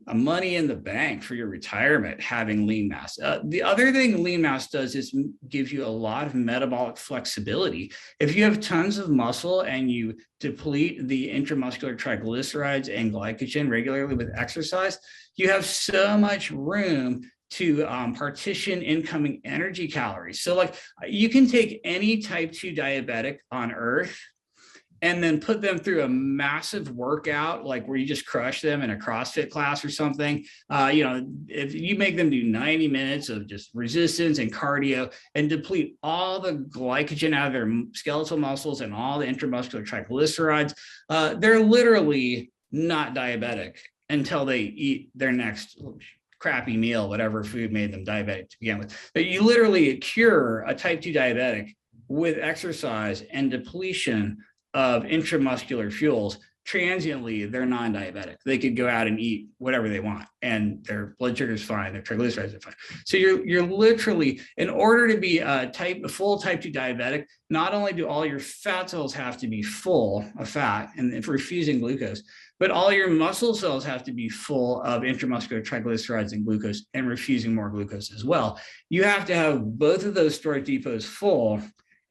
a money in the bank for your retirement, having lean mass. The other thing lean mass does is gives you a lot of metabolic flexibility. If you have tons of muscle and you deplete the intramuscular triglycerides and glycogen regularly with exercise, you have so much room to partition incoming energy calories. So like, you can take any type 2 diabetic on earth and then put them through a massive workout, like where you just crush them in a CrossFit class or something. If you make them do 90 minutes of just resistance and cardio and deplete all the glycogen out of their skeletal muscles and all the intramuscular triglycerides, they're literally not diabetic until they eat their next crappy meal, whatever food made them diabetic to begin with. But you literally cure a type 2 diabetic with exercise and depletion of intramuscular fuels. Transiently, they're non-diabetic. They could go out and eat whatever they want, and their blood sugar is fine, their triglycerides are fine. So you're literally, in order to be a full type 2 diabetic, not only do all your fat cells have to be full of fat and refusing glucose, but all your muscle cells have to be full of intramuscular triglycerides and glucose and refusing more glucose as well. You have to have both of those storage depots full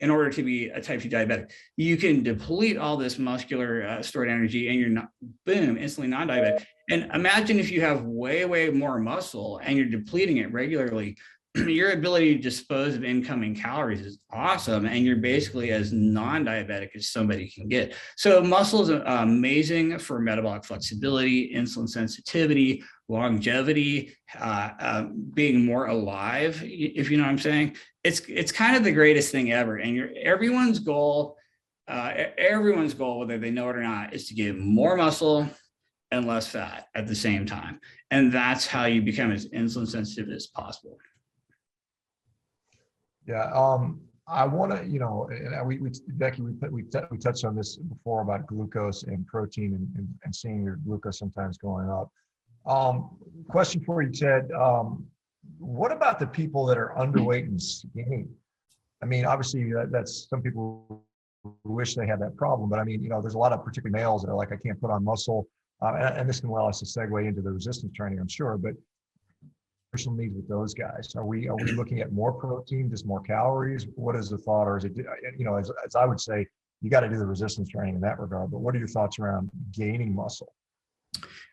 in order to be a type 2 diabetic. You can deplete all this muscular stored energy and you're not, boom, instantly non-diabetic. And imagine if you have way, way more muscle and you're depleting it regularly, your ability to dispose of incoming calories is awesome. And you're basically as non-diabetic as somebody can get. So muscle is amazing for metabolic flexibility, insulin sensitivity, longevity, being more alive, if you know what I'm saying. It's kind of the greatest thing ever. And everyone's goal, whether they know it or not, is to get more muscle and less fat at the same time. And that's how you become as insulin sensitive as possible. Yeah, I want to, Becky, we touched on this before about glucose and protein and seeing your glucose sometimes going up. Question for you, Ted. What about the people that are underweight and skinny? I mean, obviously that's some people wish they had that problem, but I mean, there's a lot of particularly males that are like, I can't put on muscle, and this can well as a segue into the resistance training, I'm sure, but needs with those guys? Are we looking at more protein, just more calories? What is the thought? Or is it, as I would say, you got to do the resistance training in that regard, but what are your thoughts around gaining muscle?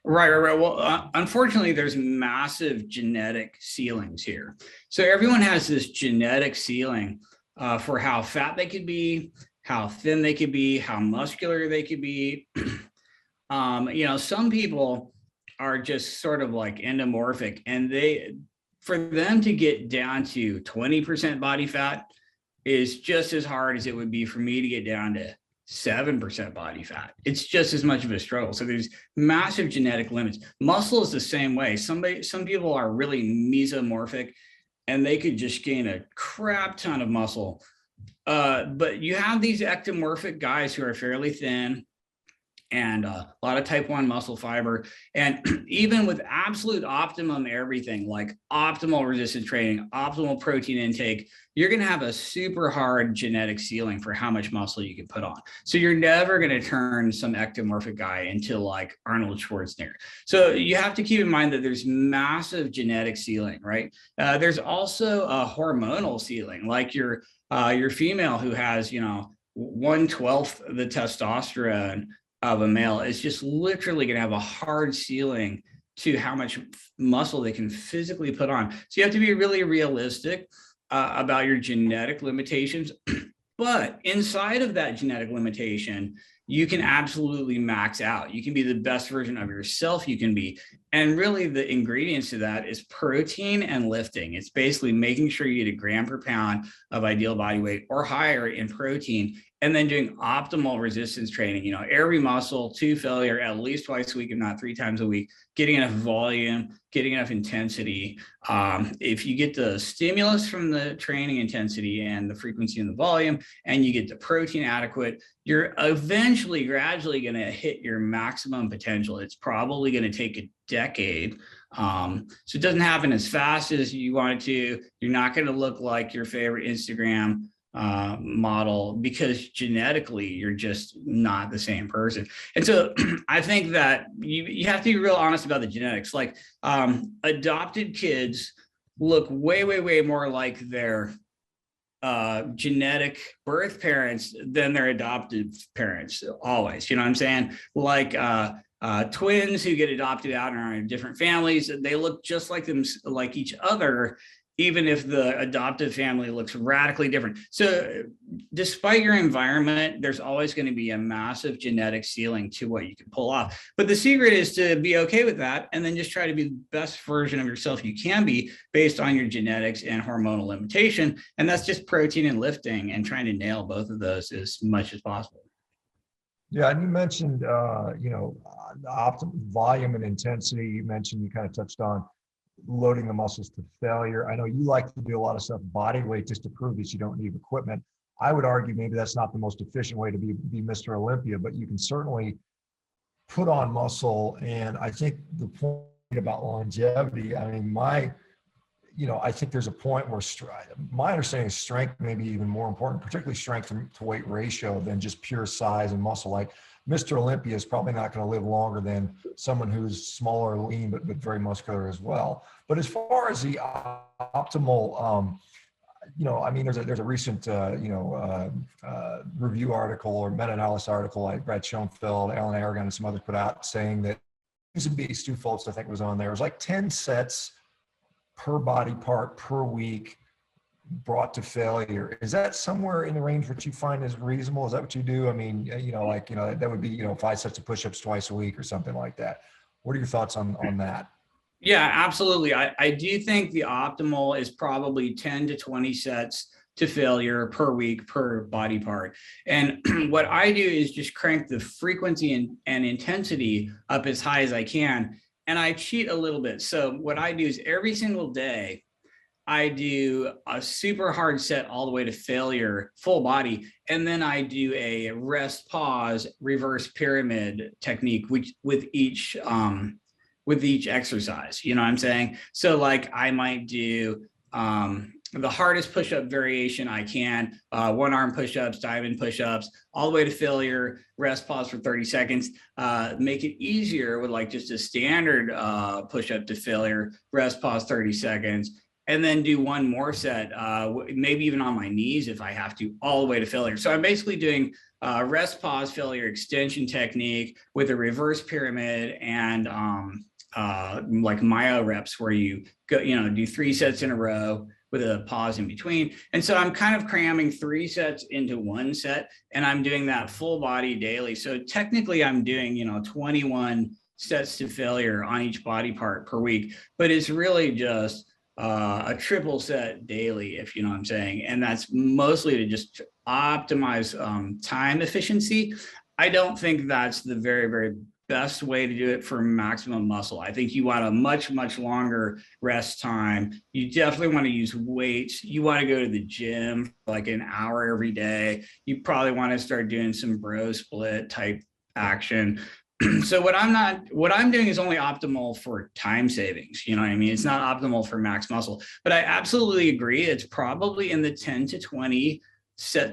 Right. Well, unfortunately, there's massive genetic ceilings here. So everyone has this genetic ceiling for how fat they could be, how thin they could be, how muscular they could be. Some people are just sort of like endomorphic, and for them to get down to 20% body fat is just as hard as it would be for me to get down to 7% body fat. It's just as much of a struggle. So there's massive genetic limits. Muscle is the same way. Some people are really mesomorphic and they could just gain a crap ton of muscle. But you have these ectomorphic guys who are fairly thin and a lot of type 1 muscle fiber. And even with absolute optimum everything, like optimal resistance training, optimal protein intake, you're going to have a super hard genetic ceiling for how much muscle you can put on. So you're never going to turn some ectomorphic guy into like Arnold Schwarzenegger. So you have to keep in mind that there's massive genetic ceiling, right? There's also a hormonal ceiling, like your female who has, 1/12 of the testosterone of a male is just literally going to have a hard ceiling to how much muscle they can physically put on. So you have to be really realistic about your genetic limitations. But inside of that genetic limitation, you can absolutely max out. You can be the best version of yourself you can be. And really the ingredients to that is protein and lifting. It's basically making sure you get a gram per pound of ideal body weight or higher in protein, and then doing optimal resistance training, every muscle to failure at least twice a week, if not 3 times a week, getting enough volume, getting enough intensity. If you get the stimulus from the training intensity and the frequency and the volume, and you get the protein adequate, you're eventually gradually going to hit your maximum potential. It's probably going to take a decade. So it doesn't happen as fast as you want it to. You're not going to look like your favorite Instagram model, because genetically you're just not the same person. And so I think that you have to be real honest about the genetics. Like adopted kids look way more like their genetic birth parents than their adopted parents, always. You know what I'm saying? Like twins who get adopted out and are in different families, they look just like them, like each other, even if the adoptive family looks radically different. So despite your environment, there's always going to be a massive genetic ceiling to what you can pull off. But the secret is to be okay with that, and then just try to be the best version of yourself you can be based on your genetics and hormonal limitation. And that's just protein and lifting, and trying to nail both of those as much as possible. Yeah, and you mentioned, the optimal volume and intensity. You mentioned, you kind of touched on loading the muscles to failure. I know you like to do a lot of stuff body weight just to prove that you don't need equipment. I would argue maybe that's not the most efficient way to be Mr. Olympia, but you can certainly put on muscle. And I think the point about longevity, I mean, I think there's a point where my understanding is strength may be even more important, particularly strength to weight ratio, than just pure size and muscle. Like Mr. Olympia is probably not going to live longer than someone who's smaller, lean, but very muscular as well. But as far as the optimal, there's a recent, review article or meta-analysis article like Brad Schoenfeld, Alan Aragon, and some others put out saying that Stu Foltz, I think, was on there. It was like 10 sets per body part per week brought to failure. Is that somewhere in the range what you find is reasonable? Is that what you do? I mean, that would be, 5 sets of push-ups twice a week or something like that. What are your thoughts on that? Yeah, absolutely. I do think the optimal is probably 10 to 20 sets to failure per week per body part. And what I do is just crank the frequency and intensity up as high as I can. And I cheat a little bit. So what I do is every single day, I do a super hard set all the way to failure, full body. And then I do a rest, pause, reverse pyramid technique, which with each exercise, you know what I'm saying? So like I might do the hardest push-up variation I can, one arm push-ups, diamond push-ups, all the way to failure, rest, pause for 30 seconds, make it easier with like just a standard push-up to failure, rest, pause 30 seconds, and then do one more set, maybe even on my knees if I have to, all the way to failure. So I'm basically doing rest, pause, failure extension technique with a reverse pyramid and like myo reps where you go, do 3 sets in a row with a pause in between. And so I'm kind of cramming 3 sets into 1 set, and I'm doing that full body daily. So technically I'm doing, 21 sets to failure on each body part per week, but it's really just a triple set daily, if you know what I'm saying. And that's mostly to just optimize time efficiency. I don't think that's the very, very best way to do it for maximum muscle. I think you want a much longer rest time. You definitely want to use weights. You want to go to the gym for like an hour every day. You probably want to start doing some bro split type action. So what I'm doing is only optimal for time savings. You know what I mean? It's not optimal for max muscle, but I absolutely agree. It's probably in the 10 to 20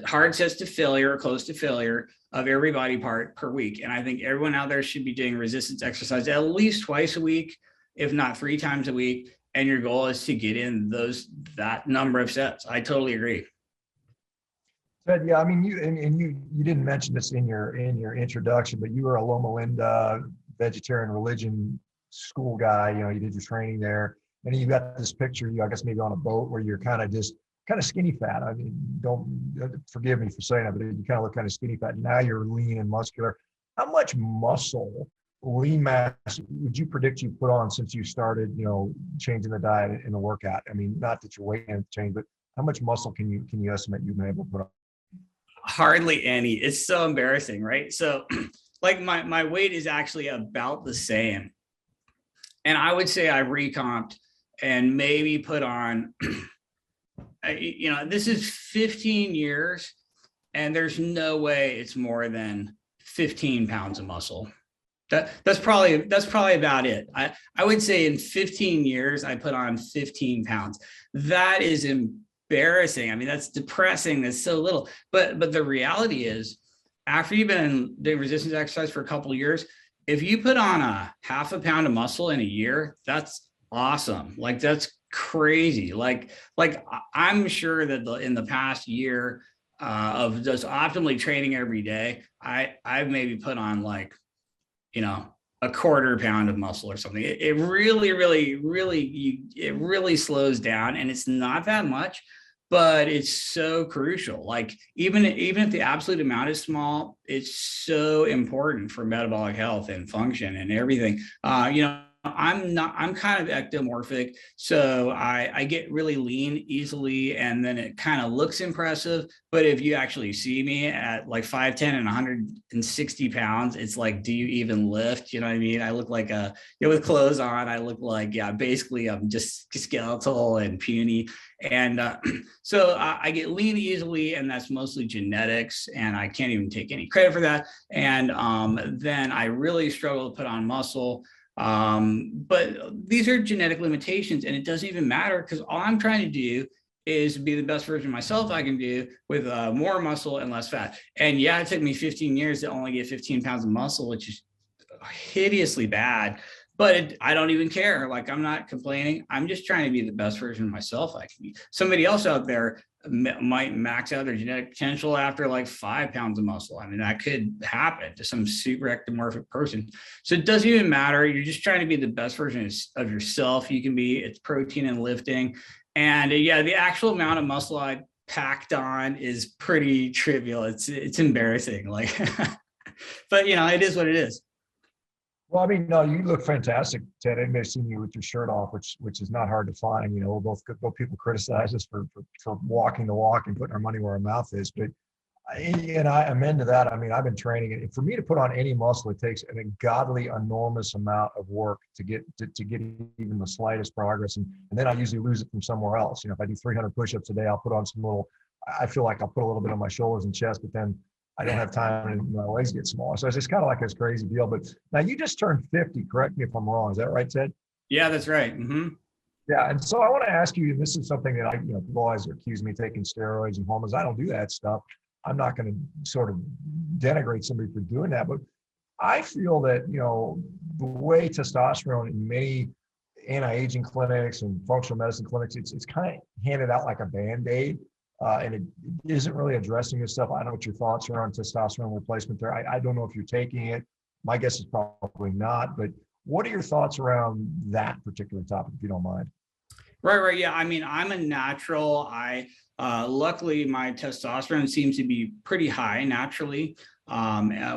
hard sets to failure or close to failure of every body part per week. And I think everyone out there should be doing resistance exercise at least twice a week, if not 3 times a week. And your goal is to get in that number of sets. I totally agree. But yeah, I mean, you didn't mention this in your introduction, but you were a Loma Linda vegetarian religion school guy. You know, you did your training there, and you got this picture. You, I guess, maybe on a boat where you're kind of skinny fat. I mean, don't forgive me for saying that, but you kind of look kind of skinny fat. Now you're lean and muscular. How much muscle, lean mass, would you predict you put on since you started, you know, changing the diet and the workout? I mean, not that your weight has changed, but how much muscle can you estimate you've been able to put on? Hardly any. It's so embarrassing, right? So like my weight is actually about the same. And I would say I recomped and maybe put on, you know, this is 15 years and there's no way it's more than 15 pounds of muscle. That's probably about it. I would say in 15 years, I put on 15 pounds. That is embarrassing. I mean, that's depressing. That's so little. But the reality is, after you've been doing resistance exercise for a couple of years, if you put on a half a pound of muscle in a year, that's awesome. Like that's crazy. Like I'm sure that in the past year of just optimally training every day, I've maybe put on like, you know, a quarter pound of muscle or something. It really slows down, and it's not that much, but it's so crucial. Like even if the absolute amount is small, it's so important for metabolic health and function and everything. You know, I'm kind of ectomorphic, so I get really lean easily, and then it kind of looks impressive. But if you actually see me at like 5'10" and 160 pounds, it's like, do you even lift? You know what I mean? I look like you know, with clothes on, I look like, yeah, basically I'm just skeletal and puny. And so I get lean easily, and that's mostly genetics, and I can't even take any credit for that. And then I really struggle to put on muscle. But these are genetic limitations, and it doesn't even matter because all I'm trying to do is be the best version of myself I can do with more muscle and less fat. And yeah, it took me 15 years to only get 15 pounds of muscle, which is hideously bad, but I don't even care. Like, I'm not complaining. I'm just trying to be the best version of myself I can be. Somebody else out there might max out their genetic potential after like 5 pounds of muscle. I mean, that could happen to some super ectomorphic person. So it doesn't even matter. You're just trying to be the best version of yourself you can be. It's protein and lifting. And yeah, the actual amount of muscle I packed on is pretty trivial. It's embarrassing. Like, but you know, it is what it is. Well, I mean, no, you look fantastic, Ted. I may have seen you with your shirt off, which is not hard to find. You know, both people criticize us for walking the walk and putting our money where our mouth is, but I'm into that. I mean, I've been training, and for me to put on any muscle, it takes an ungodly, enormous amount of work to get even the slightest progress, and then I usually lose it from somewhere else. You know, if I do 300 push-ups a day, I'll put on some little. I feel like I'll put a little bit on my shoulders and chest, but then I don't have time and my legs get smaller. So it's just kind of like this crazy deal. But now you just turned 50. Correct me if I'm wrong. Is that right, Ted? Yeah, that's right. Mm-hmm. Yeah. And so I want to ask you, and this is something that people always accuse me of taking steroids and hormones. I don't do that stuff. I'm not going to sort of denigrate somebody for doing that. But I feel that, the way testosterone in many anti-aging clinics and functional medicine clinics, it's kind of handed out like a Band-Aid. And it isn't really addressing this stuff. I don't know what your thoughts are on testosterone replacement there. I don't know if you're taking it. My guess is probably not. But what are your thoughts around that particular topic, if you don't mind? Right. Yeah. I mean, I'm a natural. Luckily, my testosterone seems to be pretty high naturally,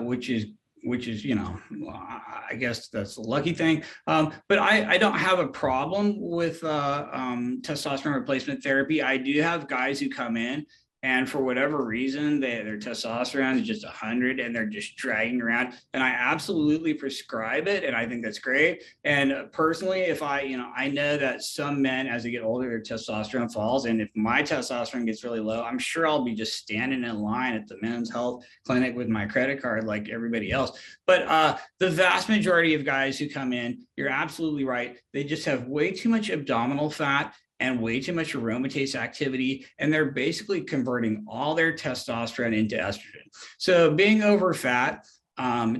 which is, I guess that's a lucky thing. But I don't have a problem with testosterone replacement therapy. I do have guys who come in, and for whatever reason, their testosterone is just 100 and they're just dragging around. And I absolutely prescribe it. And I think that's great. And personally, if I know that some men, as they get older, their testosterone falls. And if my testosterone gets really low, I'm sure I'll be just standing in line at the men's health clinic with my credit card like everybody else. But the vast majority of guys who come in, you're absolutely right. They just have way too much abdominal fat and way too much aromatase activity, and they're basically converting all their testosterone into estrogen. So being over fat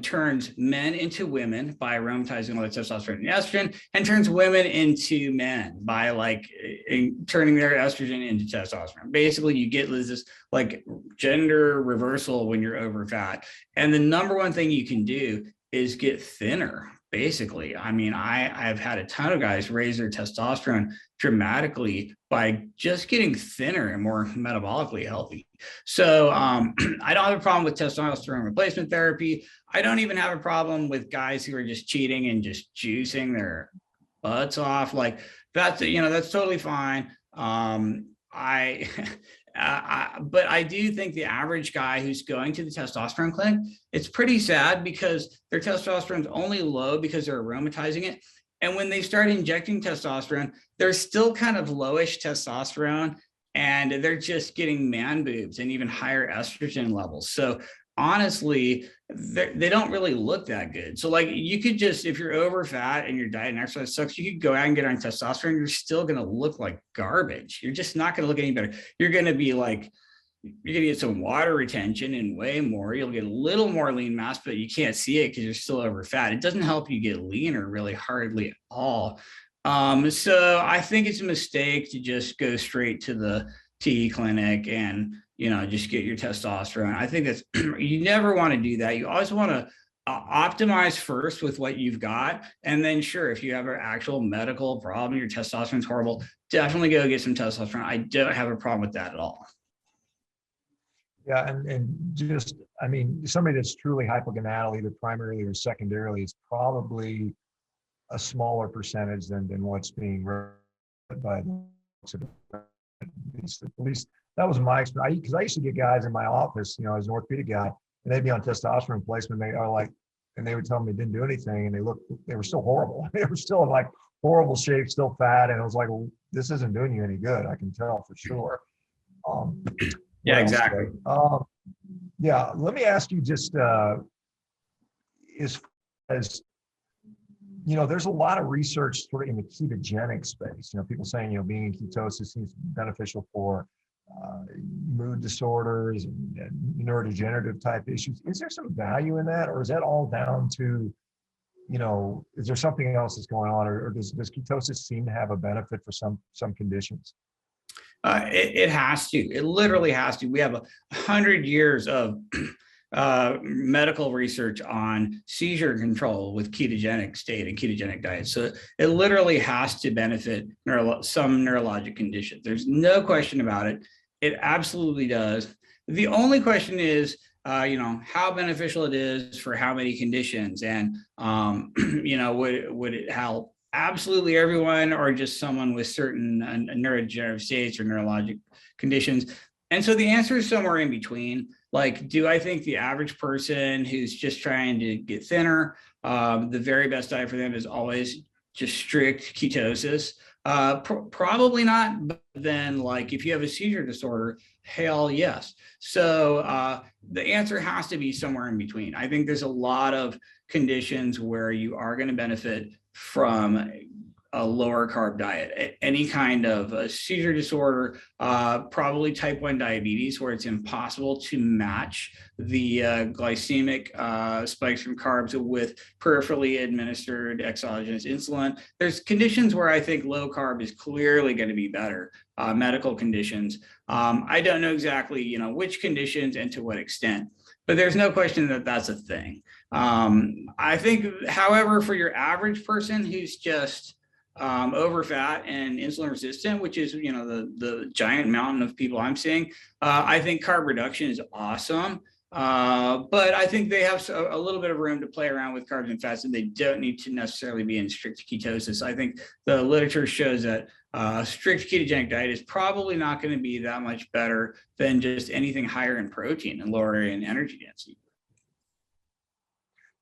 turns men into women by aromatizing all the testosterone and estrogen, and turns women into men by like turning their estrogen into testosterone. Basically, you get this like gender reversal when you're over fat. And the number one thing you can do is get thinner. Basically, I mean, I've had a ton of guys raise their testosterone dramatically by just getting thinner and more metabolically healthy. So I don't have a problem with testosterone replacement therapy. I don't even have a problem with guys who are just cheating and just juicing their butts off. Like that's totally fine. But I do think the average guy who's going to the testosterone clinic, it's pretty sad because their testosterone's only low because they're aromatizing it. And when they start injecting testosterone, they're still kind of lowish testosterone and they're just getting man boobs and even higher estrogen levels. So honestly, they don't really look that good. So like you could just, if you're over fat and your diet and exercise sucks, you could go out and get on testosterone. You're still going to look like garbage. You're just not going to look any better. You're going to be like, you're going to get some water retention and way more. You'll get a little more lean mass, but you can't see it because you're still over fat. It doesn't help you get leaner really hardly at all. So I think it's a mistake to just go straight to the TE clinic and, just get your testosterone. I think that's, you never want to do that. You always want to optimize first with what you've got. And then sure, if you have an actual medical problem, your testosterone's horrible, definitely go get some testosterone. I don't have a problem with that at all. Yeah, and just, I mean, somebody that's truly hypogonadal, either primarily or secondarily, is probably a smaller percentage than what's being read by at least that was my experience. Because I used to get guys in my office, as an orthopedic guy, and they'd be on testosterone replacement. They are like, and they would tell me it didn't do anything, and they were still horrible. They were still in like horrible shape, still fat, and it was like, well, this isn't doing you any good. I can tell for sure. Yeah, exactly. Yeah, let me ask you just as there's a lot of research sort of in the ketogenic space. People saying being in ketosis seems beneficial for mood disorders and neurodegenerative type issues. Is there some value in that, or is that all down to is there something else that's going on, or does ketosis seem to have a benefit for some conditions? It has to. It literally has to. We have 100 years of medical research on seizure control with ketogenic state and ketogenic diet. So it literally has to benefit some neurologic conditions. There's no question about it. It absolutely does. The only question is, how beneficial it is for how many conditions, and would it help absolutely everyone or just someone with certain neurodegenerative states or neurologic conditions? And so the answer is somewhere in between. Like, do I think the average person who's just trying to get thinner, the very best diet for them is always just strict ketosis? Probably not. But then, like, if you have a seizure disorder, hell yes. So the answer has to be somewhere in between. I think there's a lot of conditions where you are going to benefit from a lower carb diet. Any kind of a seizure disorder, probably type 1 diabetes, where it's impossible to match the glycemic spikes from carbs with peripherally administered exogenous insulin. There's conditions where I think low carb is clearly going to be better, medical conditions. I don't know exactly, which conditions and to what extent, but there's no question that that's a thing. I think, however, for your average person who's just over fat and insulin resistant, which is, the giant mountain of people I'm seeing, I think carb reduction is awesome. But I think they have a little bit of room to play around with carbs and fats, and they don't need to necessarily be in strict ketosis. I think the literature shows that strict ketogenic diet is probably not going to be that much better than just anything higher in protein and lower in energy density.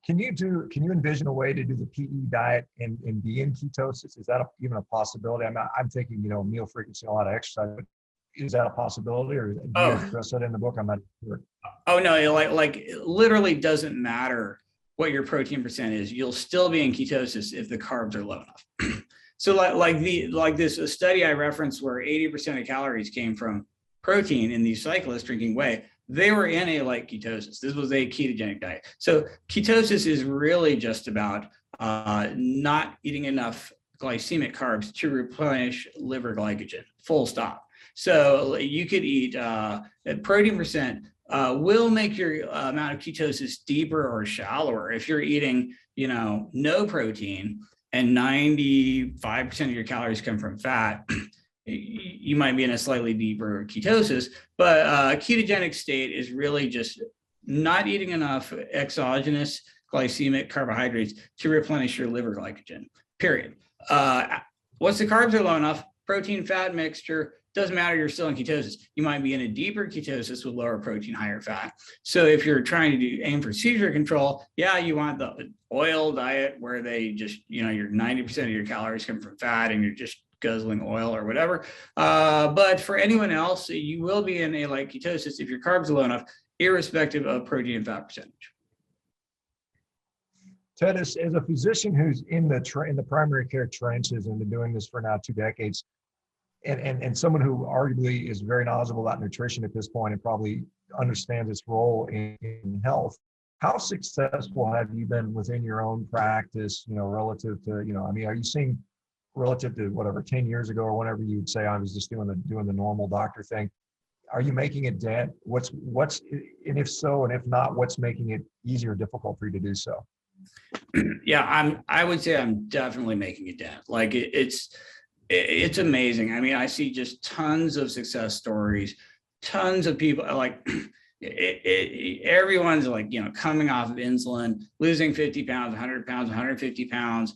Can you envision a way to do the PE diet and be in ketosis? Is that even a possibility? I'm thinking, meal frequency, a lot of exercise, but is that a possibility, or do you address that in the book? I'm not sure. Oh no, like it literally doesn't matter what your protein percent is. You'll still be in ketosis if the carbs are low enough. So like this study I referenced where 80% of calories came from protein in these cyclists drinking whey, they were in a light ketosis. This was a ketogenic diet. So ketosis is really just about not eating enough glycemic carbs to replenish liver glycogen, full stop. So you could eat protein percent will make your amount of ketosis deeper or shallower. If you're eating, no protein and 95% of your calories come from fat, you might be in a slightly deeper ketosis, but a ketogenic state is really just not eating enough exogenous glycemic carbohydrates to replenish your liver glycogen, period. Once the carbs are low enough, protein fat mixture, doesn't matter, you're still in ketosis. You might be in a deeper ketosis with lower protein, higher fat. So if you're trying to aim for seizure control, yeah, you want the oil diet where they just, your 90% of your calories come from fat and you're just guzzling oil or whatever. But for anyone else, you will be in a light ketosis if your carbs are low enough, irrespective of protein and fat percentage. Ted, as a physician who's in the primary care trenches and been doing this for now 2 decades, and someone who arguably is very knowledgeable about nutrition at this point and probably understands its role in health, how successful have you been within your own practice, relative to, are you seeing relative to whatever 10 years ago or whenever you'd say I was just doing the normal doctor thing, are you making a dent? What's and if so, and if not, what's making it easier or difficult for you to do so? Yeah, I would say I'm definitely making a dent. Like it's amazing. I mean, I see just tons of success stories, tons of people like everyone's like, coming off of insulin, losing 50 pounds, 100 pounds, 150 pounds,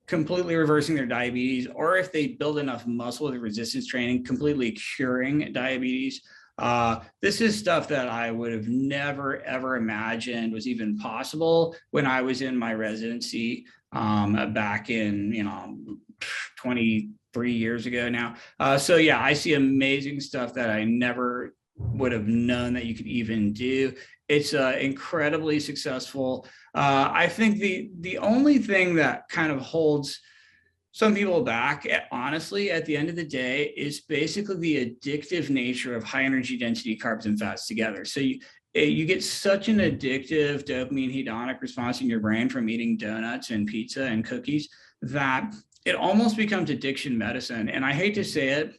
completely reversing their diabetes, or if they build enough muscle with resistance training, completely curing diabetes. This is stuff that I would have never, ever imagined was even possible when I was in my residency back in, 23 years ago now. So yeah, I see amazing stuff that I never would have known that you could even do. It's incredibly successful. I think the only thing that kind of holds some people back, honestly, at the end of the day, is basically the addictive nature of high energy density carbs and fats together. So you get such an addictive dopamine hedonic response in your brain from eating donuts and pizza and cookies that it almost becomes addiction medicine. And I hate to say it,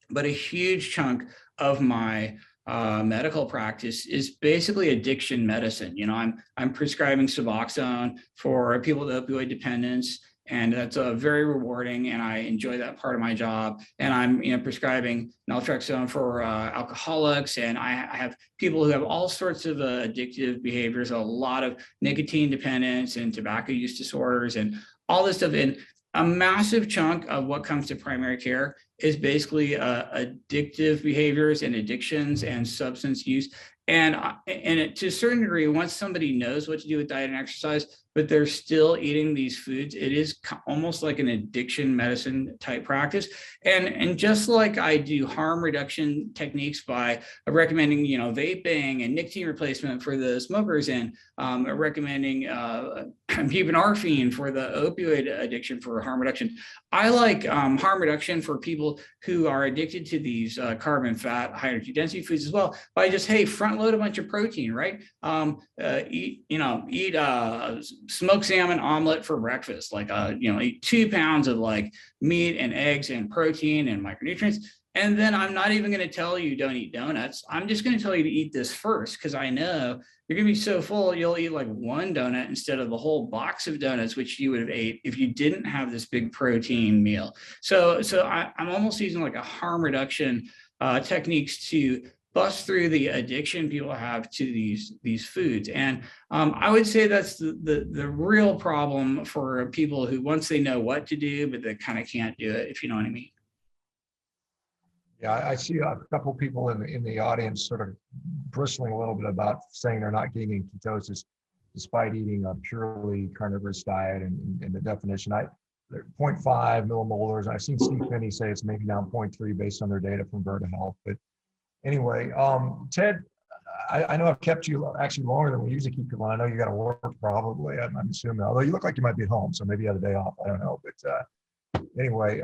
but a huge chunk of my medical practice is basically addiction medicine. I'm prescribing Suboxone for people with opioid dependence, and that's very rewarding, and I enjoy that part of my job. And I'm prescribing naltrexone for alcoholics, and I have people who have all sorts of addictive behaviors, a lot of nicotine dependence and tobacco use disorders, and all this stuff. And a massive chunk of what comes to primary care is basically addictive behaviors and addictions and substance use. And to a certain degree, once somebody knows what to do with diet and exercise, but they're still eating these foods, it is almost like an addiction medicine type practice. And just like I do harm reduction techniques by recommending, vaping and nicotine replacement for the smokers, and recommending buprenorphine for the opioid addiction for harm reduction, I like harm reduction for people who are addicted to these carb and fat, high energy density foods as well, by just, hey, front load a bunch of protein, right? Eat smoked salmon omelet for breakfast, like eat 2 pounds of like meat and eggs and protein and micronutrients. And then I'm not even going to tell you don't eat donuts. I'm just going to tell you to eat this first, because I know you're going to be so full you'll eat like one donut instead of the whole box of donuts, which you would have ate if you didn't have this big protein meal. So I'm almost using like a harm reduction techniques to bust through the addiction people have to these foods. And I would say that's the real problem for people who, once they know what to do, but they kind of can't do it, if you know what I mean. Yeah, I see a couple of people in the audience sort of bristling a little bit about saying they're not getting in ketosis despite eating a purely carnivorous diet, and the definition, 0.5 millimolars. I've seen Steve Finney say it's maybe now 0.3 based on their data from Verta Health. But anyway, Ted, I know I've kept you actually longer than we usually keep people. I know you got to work probably, I'm assuming, although you look like you might be at home, so maybe you had a day off. I don't know, but anyway,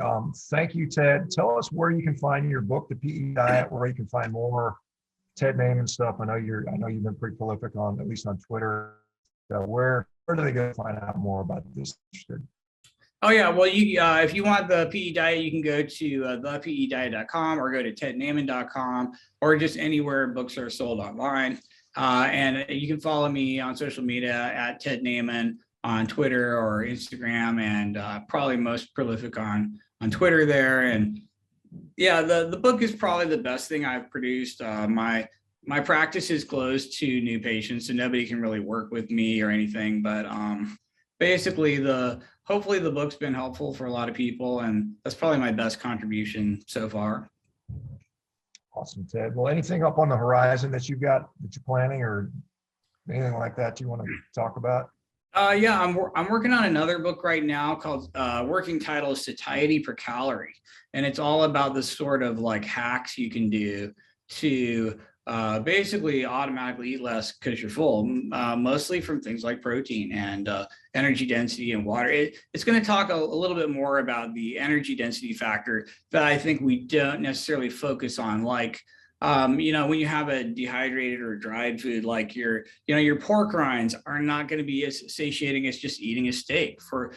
thank you, Ted. Tell us where you can find your book, The PE Diet, where you can find more Ted Naiman stuff. I know you've been pretty prolific on, at least on Twitter. Where do they go to find out more about this? Oh yeah, well you if you want the PE diet, you can go to thepediet.com or go to tednaiman.com or just anywhere books are sold online. And you can follow me on social media at Ted Naiman on Twitter or Instagram, and probably most prolific on Twitter there. And yeah, the book is probably the best thing I've produced. My practice is closed to new patients, so nobody can really work with me or anything. But basically, hopefully the book's been helpful for a lot of people, and that's probably my best contribution so far. Awesome, Ted. Well, anything up on the horizon that you're planning, or anything like that you want to talk about? Yeah, I'm working on another book right now called working title is Satiety per Calorie, and it's all about the sort of like hacks you can do to basically automatically eat less because you're full, mostly from things like protein and energy density and water. It's going to talk a little bit more about the energy density factor that I think we don't necessarily focus on, like when you have a dehydrated or dried food, like your pork rinds are not going to be as satiating as just eating a steak for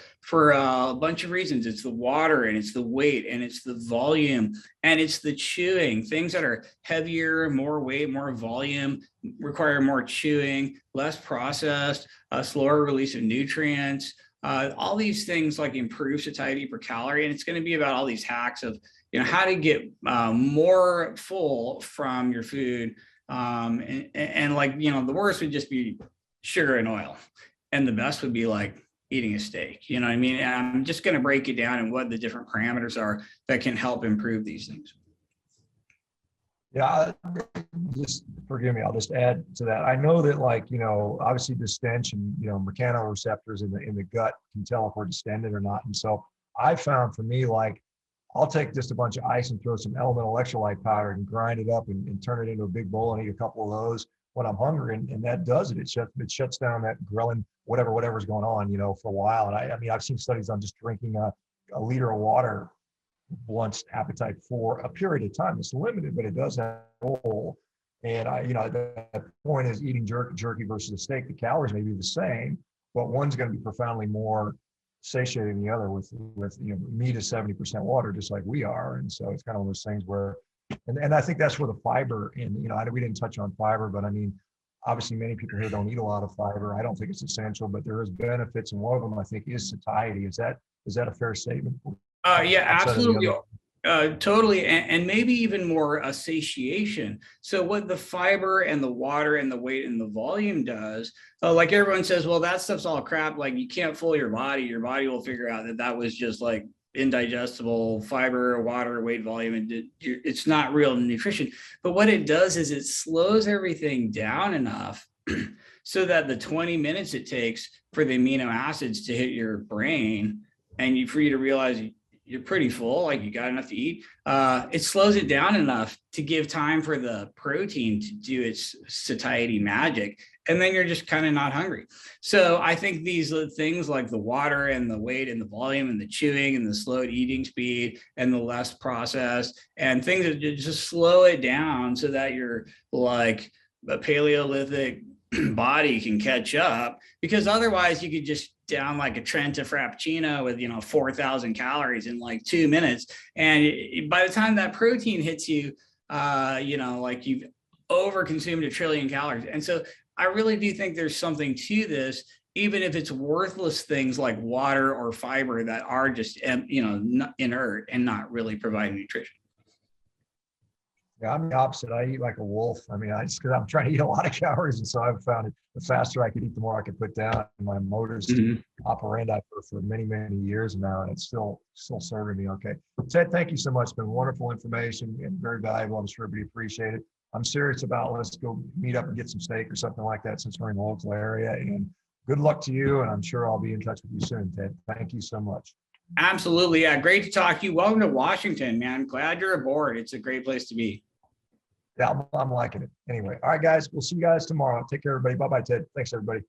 a bunch of reasons. It's the water, and it's the weight, and it's the volume, and it's the chewing. Things that are heavier, more weight, more volume, require more chewing, less processed, a slower release of nutrients. All these things like improve satiety per calorie, and it's going to be about all these hacks of how to get more full from your food, and like the worst would just be sugar and oil, and the best would be like eating a steak. You know what I mean? And I'm just going to break it down and what the different parameters are that can help improve these things. Yeah, just forgive me. I'll just add to that. I know that, like, obviously distension, mechanoreceptors in the gut can tell if we're distended or not. And so I found for me, like, I'll take just a bunch of ice and throw some elemental electrolyte powder and grind it up and turn it into a big bowl and eat a couple of those when I'm hungry. And that does it. It shuts down that ghrelin, whatever's going on, for a while. And I mean, I've seen studies on just drinking a liter of water blunts appetite for a period of time. It's limited, but it does have a role. And the point is eating jerky versus a steak. The calories may be the same, but one's going to be profoundly more satiating than the other with meat is 70% water, just like we are. And so it's kind of one of those things where, and I think that's where the fiber in, we didn't touch on fiber, but I mean, obviously many people here don't eat a lot of fiber. I don't think it's essential, but there is benefits. And one of them I think is satiety. Is that a fair statement? Yeah, absolutely. Totally. And maybe even more a satiation. So what the fiber and the water and the weight and the volume does, like everyone says, well, that stuff's all crap. Like you can't fool your body. Your body will figure out that was just like indigestible fiber, water, weight, volume, and it's not real nutrition. But what it does is it slows everything down enough so that the 20 minutes it takes for the amino acids to hit your brain and for you to realize you're pretty full, like you got enough to eat, it slows it down enough to give time for the protein to do its satiety magic. And then you're just kind of not hungry. So I think these things like the water and the weight and the volume and the chewing and the slowed eating speed and the less processed and things that just slow it down so that you're like a Paleolithic body can catch up, because otherwise you could just down like a Trenta Frappuccino with 4,000 calories in like 2 minutes, and by the time that protein hits you, like you've overconsumed 1 trillion calories. And so I really do think there's something to this, even if it's worthless things like water or fiber that are just inert and not really providing nutrition. Yeah, I'm the opposite. I eat like a wolf. I mean, because I'm trying to eat a lot of calories, and so I've found it, the faster I could eat, the more I could put down. My motors operandi for many, many years now, and it's still serving me okay. Ted, thank you so much. It's been wonderful information and very valuable. I'm sure everybody appreciate it. I'm serious about let's go meet up and get some steak or something like that since we're in the local area. And good luck to you, and I'm sure I'll be in touch with you soon, Ted. Thank you so much. Absolutely. Yeah, great to talk to you. Welcome to Washington, man. Glad you're aboard. It's a great place to be. Yeah, I'm liking it. Anyway, all right, guys. We'll see you guys tomorrow. Take care, everybody. Bye-bye, Ted. Thanks, everybody.